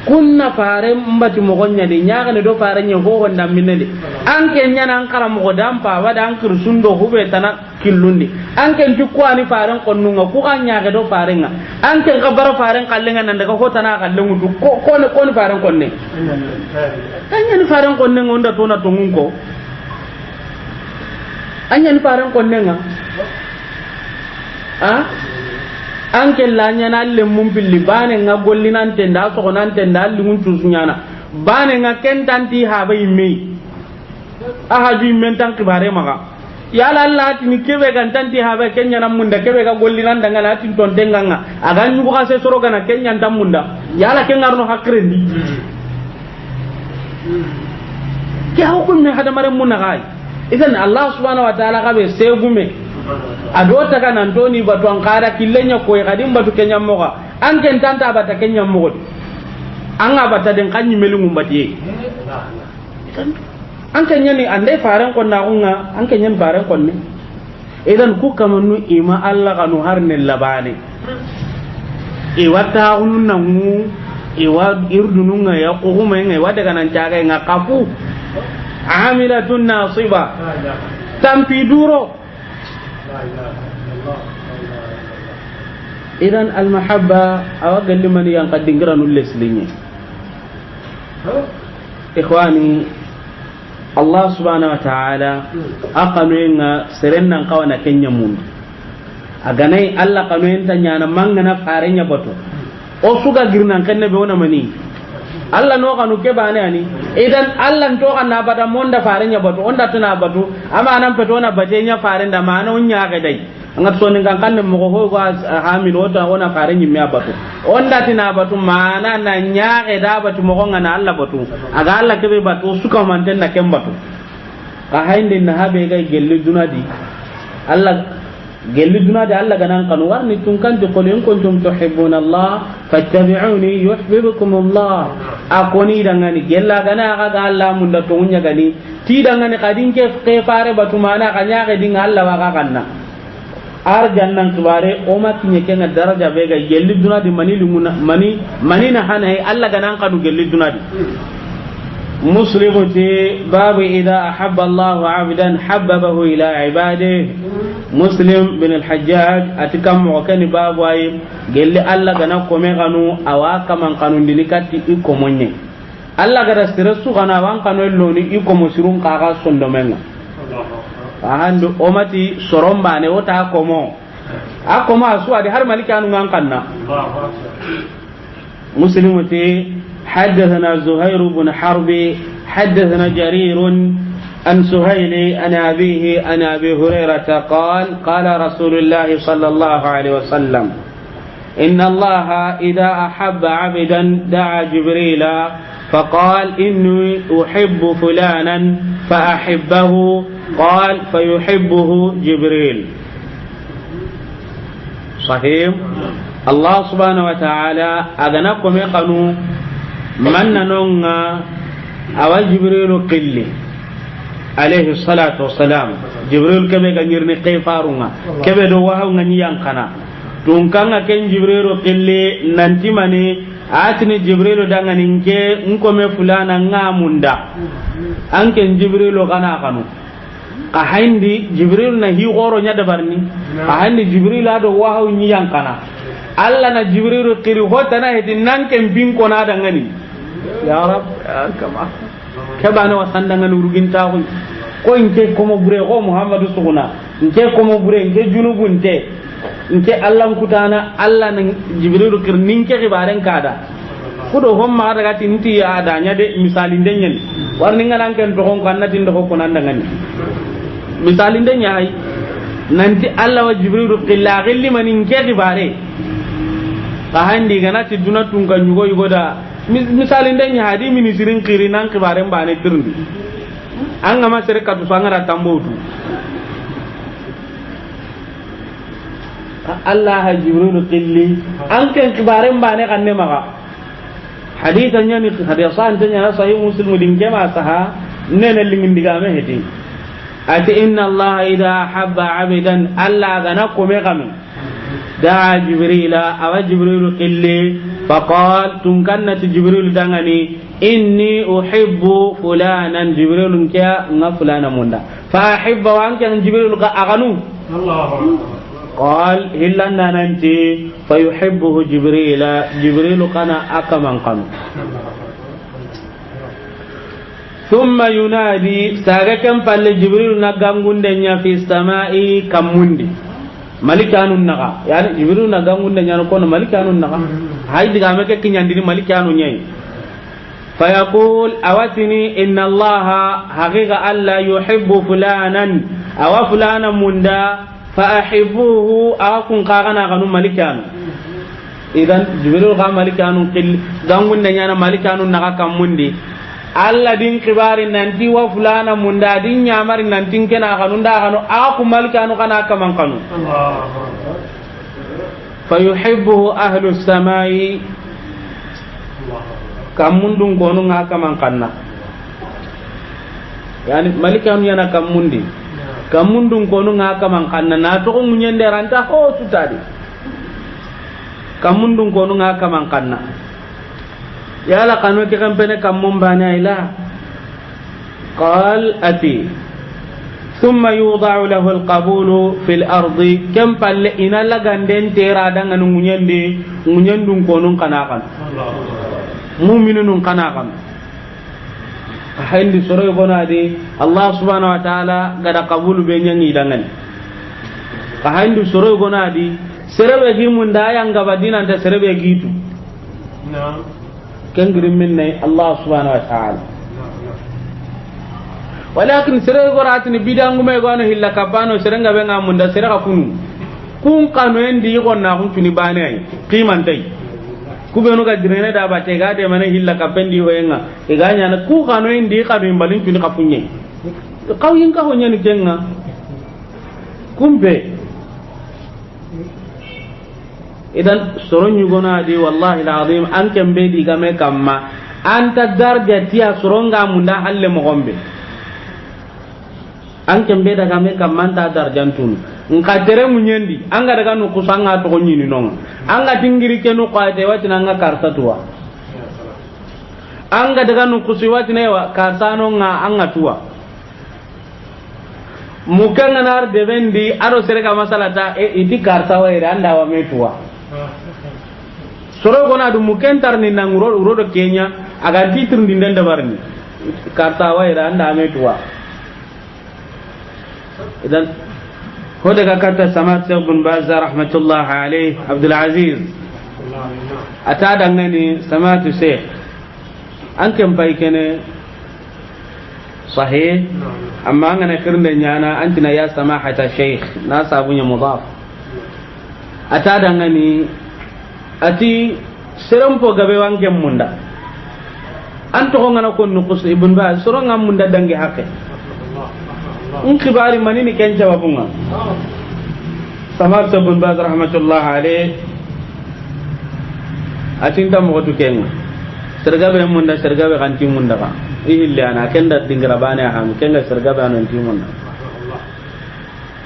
kunna fare mbati mo gonya de nyaga ne do fare nya ho wanda minne an ken nya nan kara mo dam pa wada an kur sundo hube tana killundi an ken tukku ani fare konnunga ku kan nyaga do fare nga an ken kabara fare kallenga nan daga hotana kallengu du ko ne fare konne anya ni fare konne ngonda to na to ngunko anya ni fare konne nga anke lanya na le mum billi bane nga gollinan tenda so konan tenda lingun tusunyana bane nga kentanti ha bay mi aha ju men tan kibare maga ya la Allah ti ni kebe kan tanti ha bay kenya na munda kebe ga gollinan daga na tin ton tenga nga aga nyu ko se soro gana kenya tan munda ya la ken ngarno hakrendi ke hukum ne hada mare munna gai idan Allah subhanahu wa ta'ala ga be segume ado ta kana ndoni batu an kara killenya ko kadim batu kenya moga an ken tanta bata kenya mogo an ga bata den kanyi melu ngumbati an kenya ni ande faran ko na unga an kenya faran ko ne idan ku kamanu ima Allah kanu harne labane e wata unun nangu e wa irdununga ya ko huma ngai wada kana caga nga kafu amilatun nasiba tampi duro idan almahabba awagal liman yang kadingira nulis linye ikhwani Allah subhanahu wa ta'ala aqanuenga serennan kawana kenya mun aganai Allah kanuen tanya na mangana farenya batu o suga girnan kanne be wona mani Allah no kanu ke bane ani idan Allah to kana bada monda farenya batu onda tuna batu ama nan peto na batenya farenda mana unya ga dai angat so ningan kan mo ko ko hamin wota wona farenyi me batu onda tina batu mana na nya ga da batu mo ngana Allah batu aga Allah ke be batu suka manten na kem batu ka hainde na habe ga gelli dunadi Allah gelli dunadi Allah ganan kanu warni tun kan to qul in kuntum tuhibbuna Allah fattabi'uni yuhibbukum Allah akoni dangani gella gana ga Allah mun da to nya gani ti dangani kadin ke fare batu mana kanya ga din Allah wa kanna ar jannan tubare o ma kinye kenga daraja be ga gelli dunadi mani lumuna mani na hanai Allah ganan kanu gelli dunadi مسلم في باب إذا أحب الله عبدا حببه إلى عباده مسلم بن الحجاج أتكم وكان باب واي قال لي الله غنا كومي غنو أواكا من قانون دينيكاتي إيكو مني الله غدا استرسو غنا وان قانون اللوني إيكو مسيرون قاقا سندومينا فهندو أمتي سرم باني وتا كومو أكومو أسوا دي هر مالكي أنو غانقنا مسلم في حدثنا زهير بن حرب حدثنا جرير عن سهيل عن أبيه عن أبي هريرة قال قال رسول الله صلى الله عليه وسلم إن الله إذا أحب عبدا دعا جبريل فقال إني أحب فلانا فأحبه قال فيحبه جبريل صحيح الله سبحانه وتعالى أذنكم يقنوا من نونغا أو جبريل قلي عليه الصلاة والسلام جبريل كبه غنيرني قيفارونغا كبه دوها غنيان كنا تونكانا كن جبريل قلي نانتي ماني atini jibril danga ninke nkome fulana ngamunda anken jibril kana kanu ka haindi jibril na hi goro nya dabarni ka haindi jibril ado wahaw nyiyan kana alla na jibril qiri hotana hedin nanken bin ko na dangani ya rab kama kebana wasanda ngani urginta ko inke ko mo bure ko muhammadu suguna inke ko mo bure inke junubu inte Allah kutana Allah nan jibril qir ninke gibaren kada kudo homma daga tinti ya adanya de misali ndenyen warni nganan ken to kon kannati ndo ko nan dangani misali ndenya hay nanti Allah wa jibril qilla gilli manin ke gibare ka handi ganati dunatun kan yugo yugoda misali ndenya hadi minisirin qiri nan gibaren bane tirndi an ga masere ka to sangara tambotu Allah ha jibril qilli an kan kibaren bane kan ne maka hadithan yani hadisan tanya sahih muslim din kema saha nene lingin diga me heti ati inna Allah idha habba abidan alla gana kome kam da jibrila awa jibril qilli faqal tunkanna jibril dangani inni uhibbu fulanan jibril kya nga fulana munda fa ahibba wa anka jibril ka aganu قال إلا أن أنتي فيحبه جبريل قنا أكمن قم ثم ينادي ساقكم فالجبريل نقام دنيا في السماء كموندي ملكان النغا يعني جبريل نقام دنيا نكون ملكان النغا هاي دقامك كن يندري ملكان نيي فيقول أوتني إن الله حقيقة ألا يحب فلانا أو فلانا مندا فأحبوه أكون قاغنا غنو ملكان إذن جبريل غا ملكان قل غنو نيانا ملكان نغا كموندي alla din kibari nanti wa fulana munda din nyamari nanti kena kanu nda kanu aku malikanu kana kaman kanu fayuhibbuhu ahlu samai kamundun gonu nga kaman kanna yani malikanu yana kamundi kamundun gonu nga kaman kanna na to munyende ranta ho tutadi kamundun gonu nga kaman kanna yala kanu ke kampene kamum bana ila qal ati thumma yudau lahu alqabulu fil ardi kam pal ina la ganden tera danga ngunyendun konun kanakan mu'minun kanakan hayndi soro gona di Allah subhanahu wa ta'ala gada qabulu be nyangi dangan ka hayndi soro gona di serebe himunda yanga badina ta serebe gitu كنجرم مني الله سبحانه وتعالى ولكن سرعة قراتني بيدانغ ما يقولون هلا كبانو سرعة بينغ موندا سرعة كونو كون كانوا يندي يقولون ناقون توني باني قيمة تي كوبينو كجرينة دابا تيجا دي مني هلا كبندي وينغ إيجاني أنا كون كانوا يندي كانوا يمبالين توني كفوني كاوين كاوين نيجينغ كومبي idan soron yugona di wallahi alazim an kan be di game kamma anta darja tiya soronga munda halle mo gombe an kan be daga me kamma anta darjantun nka tere munyendi an ga daga no kusanga to nyini non an ga tingiri ke no qaate watina nga karta tuwa an ga daga no kusi watina wa kartano nga an ga tuwa mukanga nar devendi aro serega masalata iti karta wa ira anda wa metuwa soro gona du mukentar ni nanguro urodo Kenya aga titir ndinden da barni karta wa ira anda metuwa idan ko daga kata samat ibn Baz rahmatullah alayhi Abdul Aziz atada ngani samatu sheikh an kan pai kene sahih amma ngana kirnde nyana antina ya samahata sheikh na sabunya mudaf atada ngani ati serempo gabe wanke munda anto ko ngana ko nukus ibn Baz soro ngam munda dangi hakke in kibari manini ken jawabunga samar ibn Baz rahmatullah alayhi atinda mo to ken sergabe munda sergabe kanti munda ka ihille ana kenda dingra bana ham kenga sergabe anan ti munda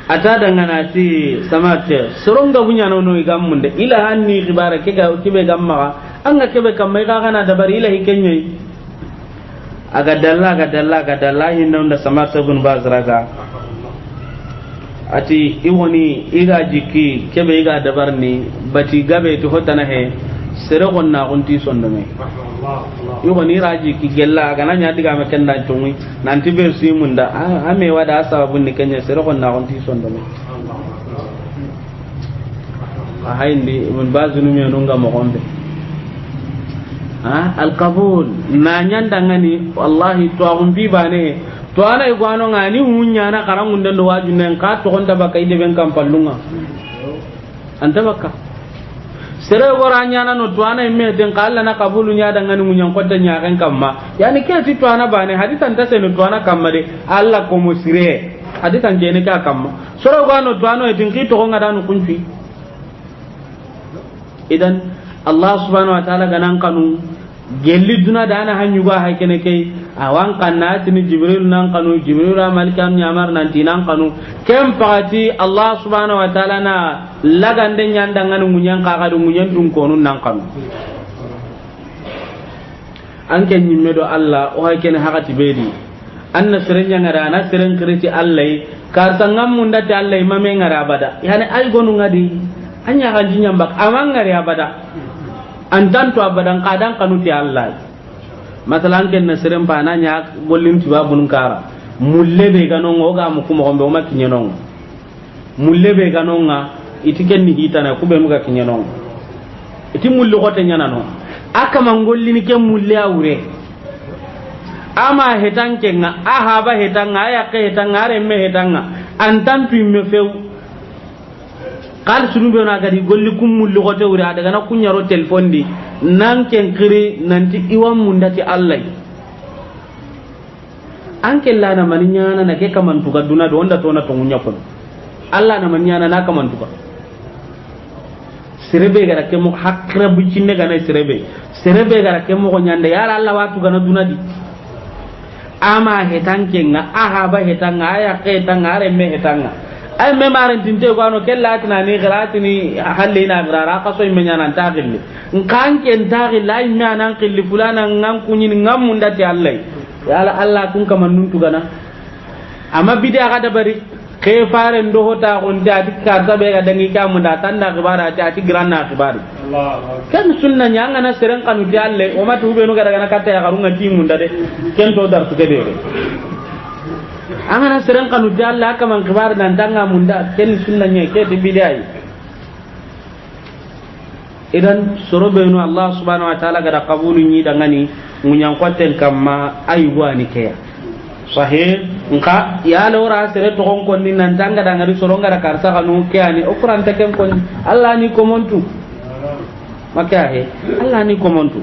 ata dangana ti samate soronga bunya no igam munde ila hanni khibara ke ga kibe gamma anga kebe kamai ga kana da bari ila hikenye aga dalla hinna unda samate bun bazraga ati iwoni iga jiki kebe iga dabarni bati gabe to hotana he sere gonna gonti sondome iwoni raji ki gella aga nanya diga me kenda tumi nanti be simunda ame wada sababu ni kenya sere gonna gonti sondome hayndi mun bazunu me nunga mo gombe al qabul na nyanda ngani wallahi to agumbi bane to ana igwano ngani hunya na karangunde ndo wajunen ka to gonda baka ide ben kam pallunga anta baka sere goranya na no to ana me den kala na kabulu nya da ngani munyan kodda nya kan kamma yani ke ti to ana bane hadisan ta se no to ana kamma de alla ko musire hadisan je ne ka kamma sere gorano to ana tin ki to ngadanu kunfi idan Allah subhanahu wa ta'ala ganan kanu gelli duna da ana hanyu ga haikene kai awan kanna tini jibril nan kanu jibril malika nyamar nan tinan kanu kem pati Allah subhanahu wa ta'ala na lagande nyanda nganu munyan ka ga munyan dun konun nan kanu an ken nyimme do Allah o haikene hakati bedi anna serenya ngara na seren kriti Allah kar sangam munda ta Allah mame ngara bada yani ay gonu ngadi anya kan jinyambak amang ngari abada antan to abadan kadang kanu ti Allah masalan ken nasrem bana nya gollin tiba bunun kara mulle be ganon oga mu kuma gombe o makinye non mulle be ganon nga itiken ni hitana ku be muga kinye non iti mulle ko tanya nano aka mangollini ken mulle awure ama hetan kenga aha ba hetanga aya ke hetanga are me hetanga antan tu me feu kal sunu be na gadi golli kum mulli ko tewre daga na kunyaro telefon di nan ken kiri nanti iwam mundati Allah anke la na maninya na ke kaman tuga duna do onda to na to munya ko Allah na maninya na kaman tuga serebe gara ke mo hakra bu cinne ga na serebe gara ke mo ko nyande yara Allah watu ga na duna di ama hetanke nga aha ba hetanga aya ke hetanga are me hetanga ay me maran tinte ko ano kella tina ni gratini halle na grara ka so imenya nan tagille nkan ken tagille ay me anan qilli fulana ngam kunyin ngam munda ti Allah ya Allah kun kaman nun tugana amma bidia ga da bari ke fare ndo hota on da dikka ta be ga dangi ka munda tanda gibara ta ti granna gibari Allah kan sunna nyanga na seren kanu ti Allah o matu be no ga daga na kata ya garunga ti munda de ken to dar tuke de angana seren kanu ti Allah kaman gibar dan danga munda ken sunna nye ke ti bidai idan sorobe no Allah subhanahu wa ta'ala ga da qabulu ni dangani munyan kwaten kamma aywa ni ke sahih nka ya lora sere to kon ni nan tanga danga ri soronga da karsa kanu ke ani o Qur'an ta ken kon Allah ni ko montu maka he Allah ni ko montu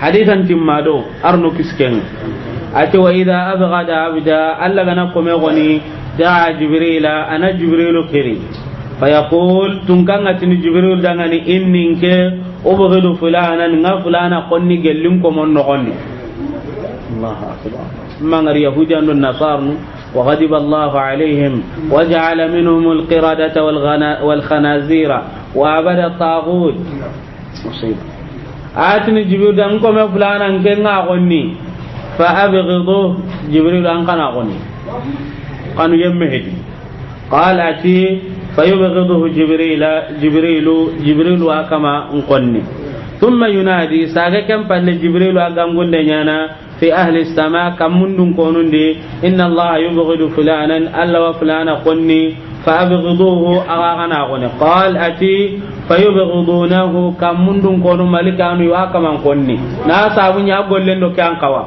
hadithan timmado arno kisken ati wa idha abghada abda Allah gana ko me goni da jibrila ana jibrilu khiri fayaqul tunkanga tin jibril dangani inninke ubghidu fulana nga fulana qonni gellim ko mon no qonni Allahu akbar man yahudi an nasarnu وغضب الله عليهم وجعل منهم القردة والخنازير وعبد الطاغوت مصيبة آتني جبريل أنكم فلان أنكم أغني فأبغضوه جبريل أنكم أغني قالوا يمهدي قال أتي فيبغضه جبريل وكما أنقني ثم ينادي ساقا كم فان جبريل أقام قلنا في أهل السماء كم من كونون دي إن الله يبغض فلانا ألا وفلانا قني فأبغضوه أغاغنا قني قال أتي فيبغضونه كم من كونون ملكان يواكما قني ناسا وني أقول لنو كان قوا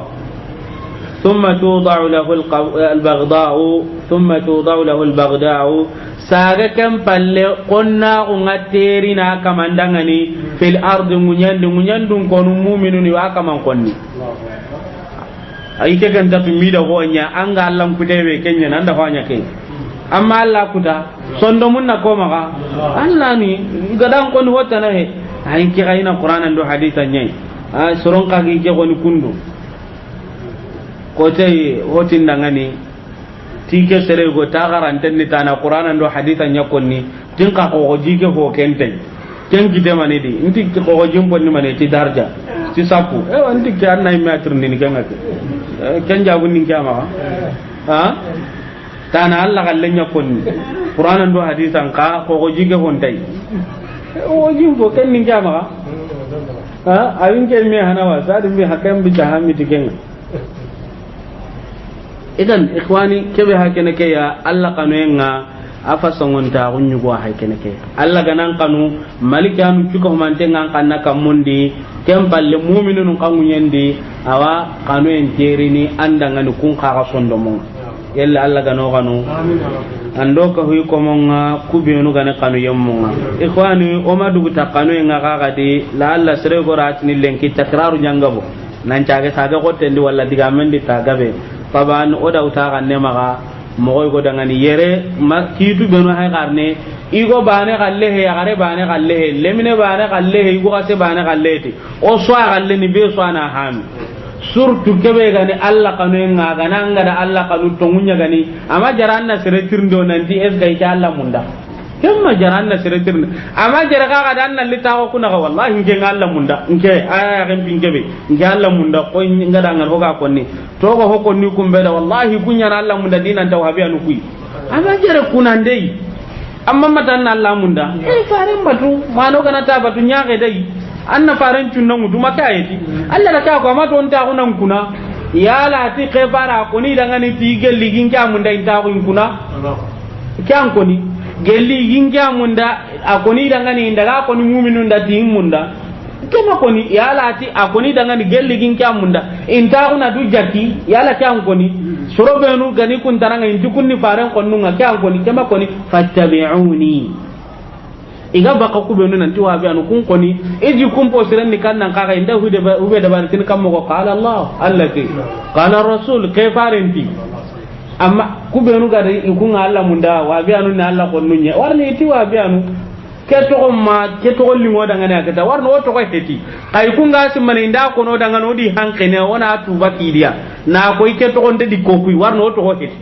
ثم توضع له البغضاء saga kan palle qonna ungaterina kamandangani fil ardi munyandun konu mu'minuni wa kaman konni ay ke kan tapi mida honya anga Allah kutebe kenya nanda honya ke amma Allah kuta sondo munna ko maka Allah ni gadan kon hota na he ay ki gaina qur'anan do hadithan nyai soron ka gi ke koni kundu ko tay hotin dangani tike sere go ta garanten ni tana qur'anan do hadithan nyakonni tin ka ko jike ho kente ken gide mane di inti ko jimbo ni mane ti darja ti sapu anti kan nay metr ni kan ngate ken jabu ni kama ha tana Allah gallen nyakonni qur'anan do hadithan ka ko jike hon tay o jimbo ken ni kama ha awin ken me hanawa sadu me hakam bi jahami tiken idan ikhwani kebe hakene ke ya Allah kanu afa songonta gunyugo hakene ke Allah ganan kanu malikanu cuko mante ngan kanna kamundi kempalle mu'minun kangu nyandi awa kanu en terini andanga kun kha sondo mon yalla Allah gano kanu ando ka huy ko monga kubenu gane kanu yemmonga ikhwani o madugu ta kanu en ga gadi la Allah sere goratini lenki takraru nyangabo nan caage saga ko tendi walla diga mendi ta gabe taban o daw ta ganne maga mo go dangani yere ma kitu beno hay garne igo bane galle he yagare bane galle he lemine bane galle he igo ase bane galle ti o so galle ni be so ana ham surtu kebe gani alla kanu nga gananga da alla kanu tongunya gani ama jaranna sere tirndo nanti es ga ita alla munda kemma jaranna sere tirndo ama jara ga dan nan litawo kuna ga wallahi nge alla munda nge aya ga pingebe nge alla munda ko ngada ngal hoga konni to go hokonni kumbe da wallahi kunya na alla munda dinan tawhabi anu kui ama jara kuna ndei amma matan Allah munda faran batu mano kana ta batu nyaage dai anna faran tunna mudu maka yati Allah da ka ko ma to nta kunan kuna ya la ti ke fara ko ni daga ni ti gelli ginga munda inta ko kuna kyan ko ni gelli ginga munda akoni daga ni ndaga ko ni mu'minun da ti munda kema ko ni ya la ti akoni daga ni gelli ginga munda inta kuna du jati ya la kyan ko ni surobenu gani kun taranga inti kunni faran konnunga kyan ko ni kema ko ni fattabi'uni iga baka kubenu nanti wabi anu kun koni iji kun posiren ni kan nan kaka inda hube da baritin kan mo qala Allah allati qala rasul kayfarenti amma kubenu ga ikun Allah munda wabi anu na Allah konnunya warni ti wabi anu ke to lingo daga ne akata warno to ko heti kai kun ga simman inda kono daga no di hankene wona tuba kidiya na ko ke to onde di kokui warno to ko heti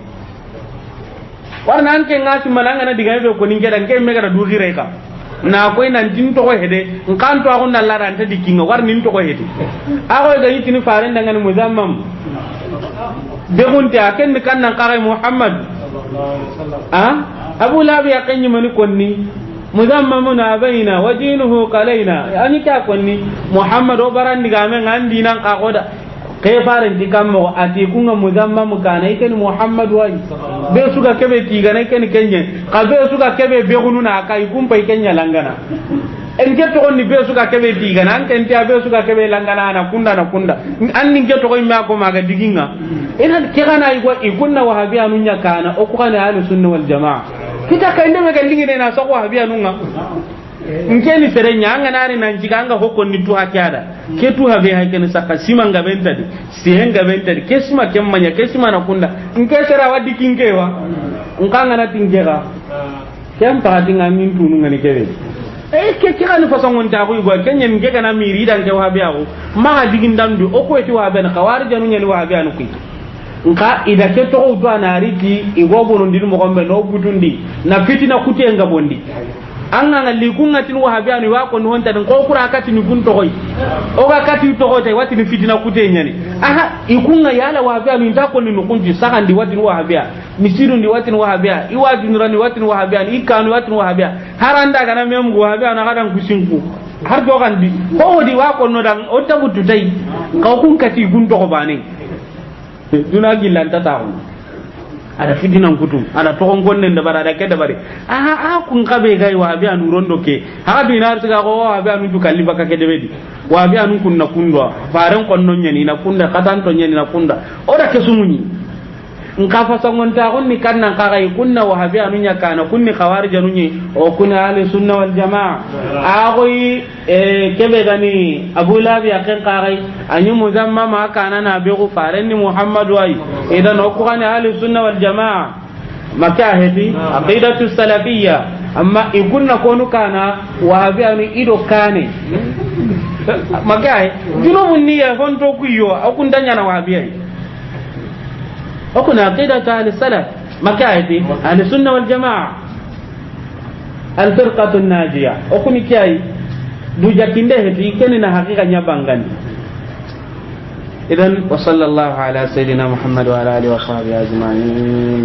warna anke ngasi malanga na diga be ko ninge dan ke mega da dugire ka na koy nan tin to ko hede nkan to ko na lara anta dikinga war nin to ko hede ago ga yitini faran daga muzammam de gunti aken kan nan qara Muhammad Abu Lahab ya kanyi mani konni muzammamuna baina wajinuhu qalaina ani ka konni Muhammad o baran diga men andi nan ka goda kay faran dikammo ati kunga muzammamu kana iken Muhammad wai be suga kebe tiga na iken kenye ka be suga kebe be gununa kai kumpa ikenya langana en ke to ni be suga kebe tiga nan ken ti be suga kebe langana na kunda an ni ke to ko ma ko maga diginga ina ke kana igwa ikunna wahabiya nunya kana o ko kana ahlus sunna wal jamaa kita ka inde mega lingi na so wahabiya nunga nkeni serenya anga nari nan jiganga hokko ni tu hakiada ke tu habe hakene saka simanga bentadi sihenga bentadi kesima kemmanya kesima na kunda nke sera wadi kingewa nkanga na tingera kem paadinga min tunu ngani kebe ke kira ni façon on ta ko igwa kenya nge kana miri dan ke wahabiya ko ma digin dandu o ko ti wahabiya na kawari janu nyani wahabiya no ki nka ida ke to do anariti igobo no ndil mo gombe no butundi na fitina kutenga bondi anga ngali kunga tin wahabiya wa ko no honta den ko kura kati ni kun to hoy o ga kati to hoy wati ni fitina kutenya ni aha ikunga yala wahabiya ni ndako ni no kunji saka ndi wati ni wahabiya misiru ndi wati ni wahabiya iwati ni rani wati ni wahabiya ikanu wati ni wahabiya haranda kana mem wahabiya na kadan kusinku har do gandi ko di wa ko no dan o tabutu tay ka kun kati kun to ko bane duna gillanta tawo ada fidinan kutum ada to gonne da bara da ke da bare kun kabe gai wa bi anu rondo ke ha bi na tiga ko wa bi anu du kalli baka ke debedi wa bi anu kunna kundwa faran konno nyani na kunda katan to nyani na kunda o da ke sumunyi nka fa sangon ta onni kannan ka gai kunna wa bi anu nya kana kunni khawarij anu nyi o kunna ahli sunna wal jamaa agoi kebe gani Abu Lahab ya kan ka gai anyu muzammama kana na bi ku faran ni Muhammad wai idan o ku kana ahli sunna wal jamaa makahidi aqidatu salafiyya amma ikunna konu kana wa bi anu ido kane makai junubun niyya honto ku yo akun danya na wa bi وكنا عقيدة أهل السلف مكايتي أهل السنة والجماعة الفرقة الناجية وكنا كاي دوجا كنده كننا حقيقة نبانغان إذن وصلى الله على سيدنا محمد وعلى آله وصحبه أجمعين.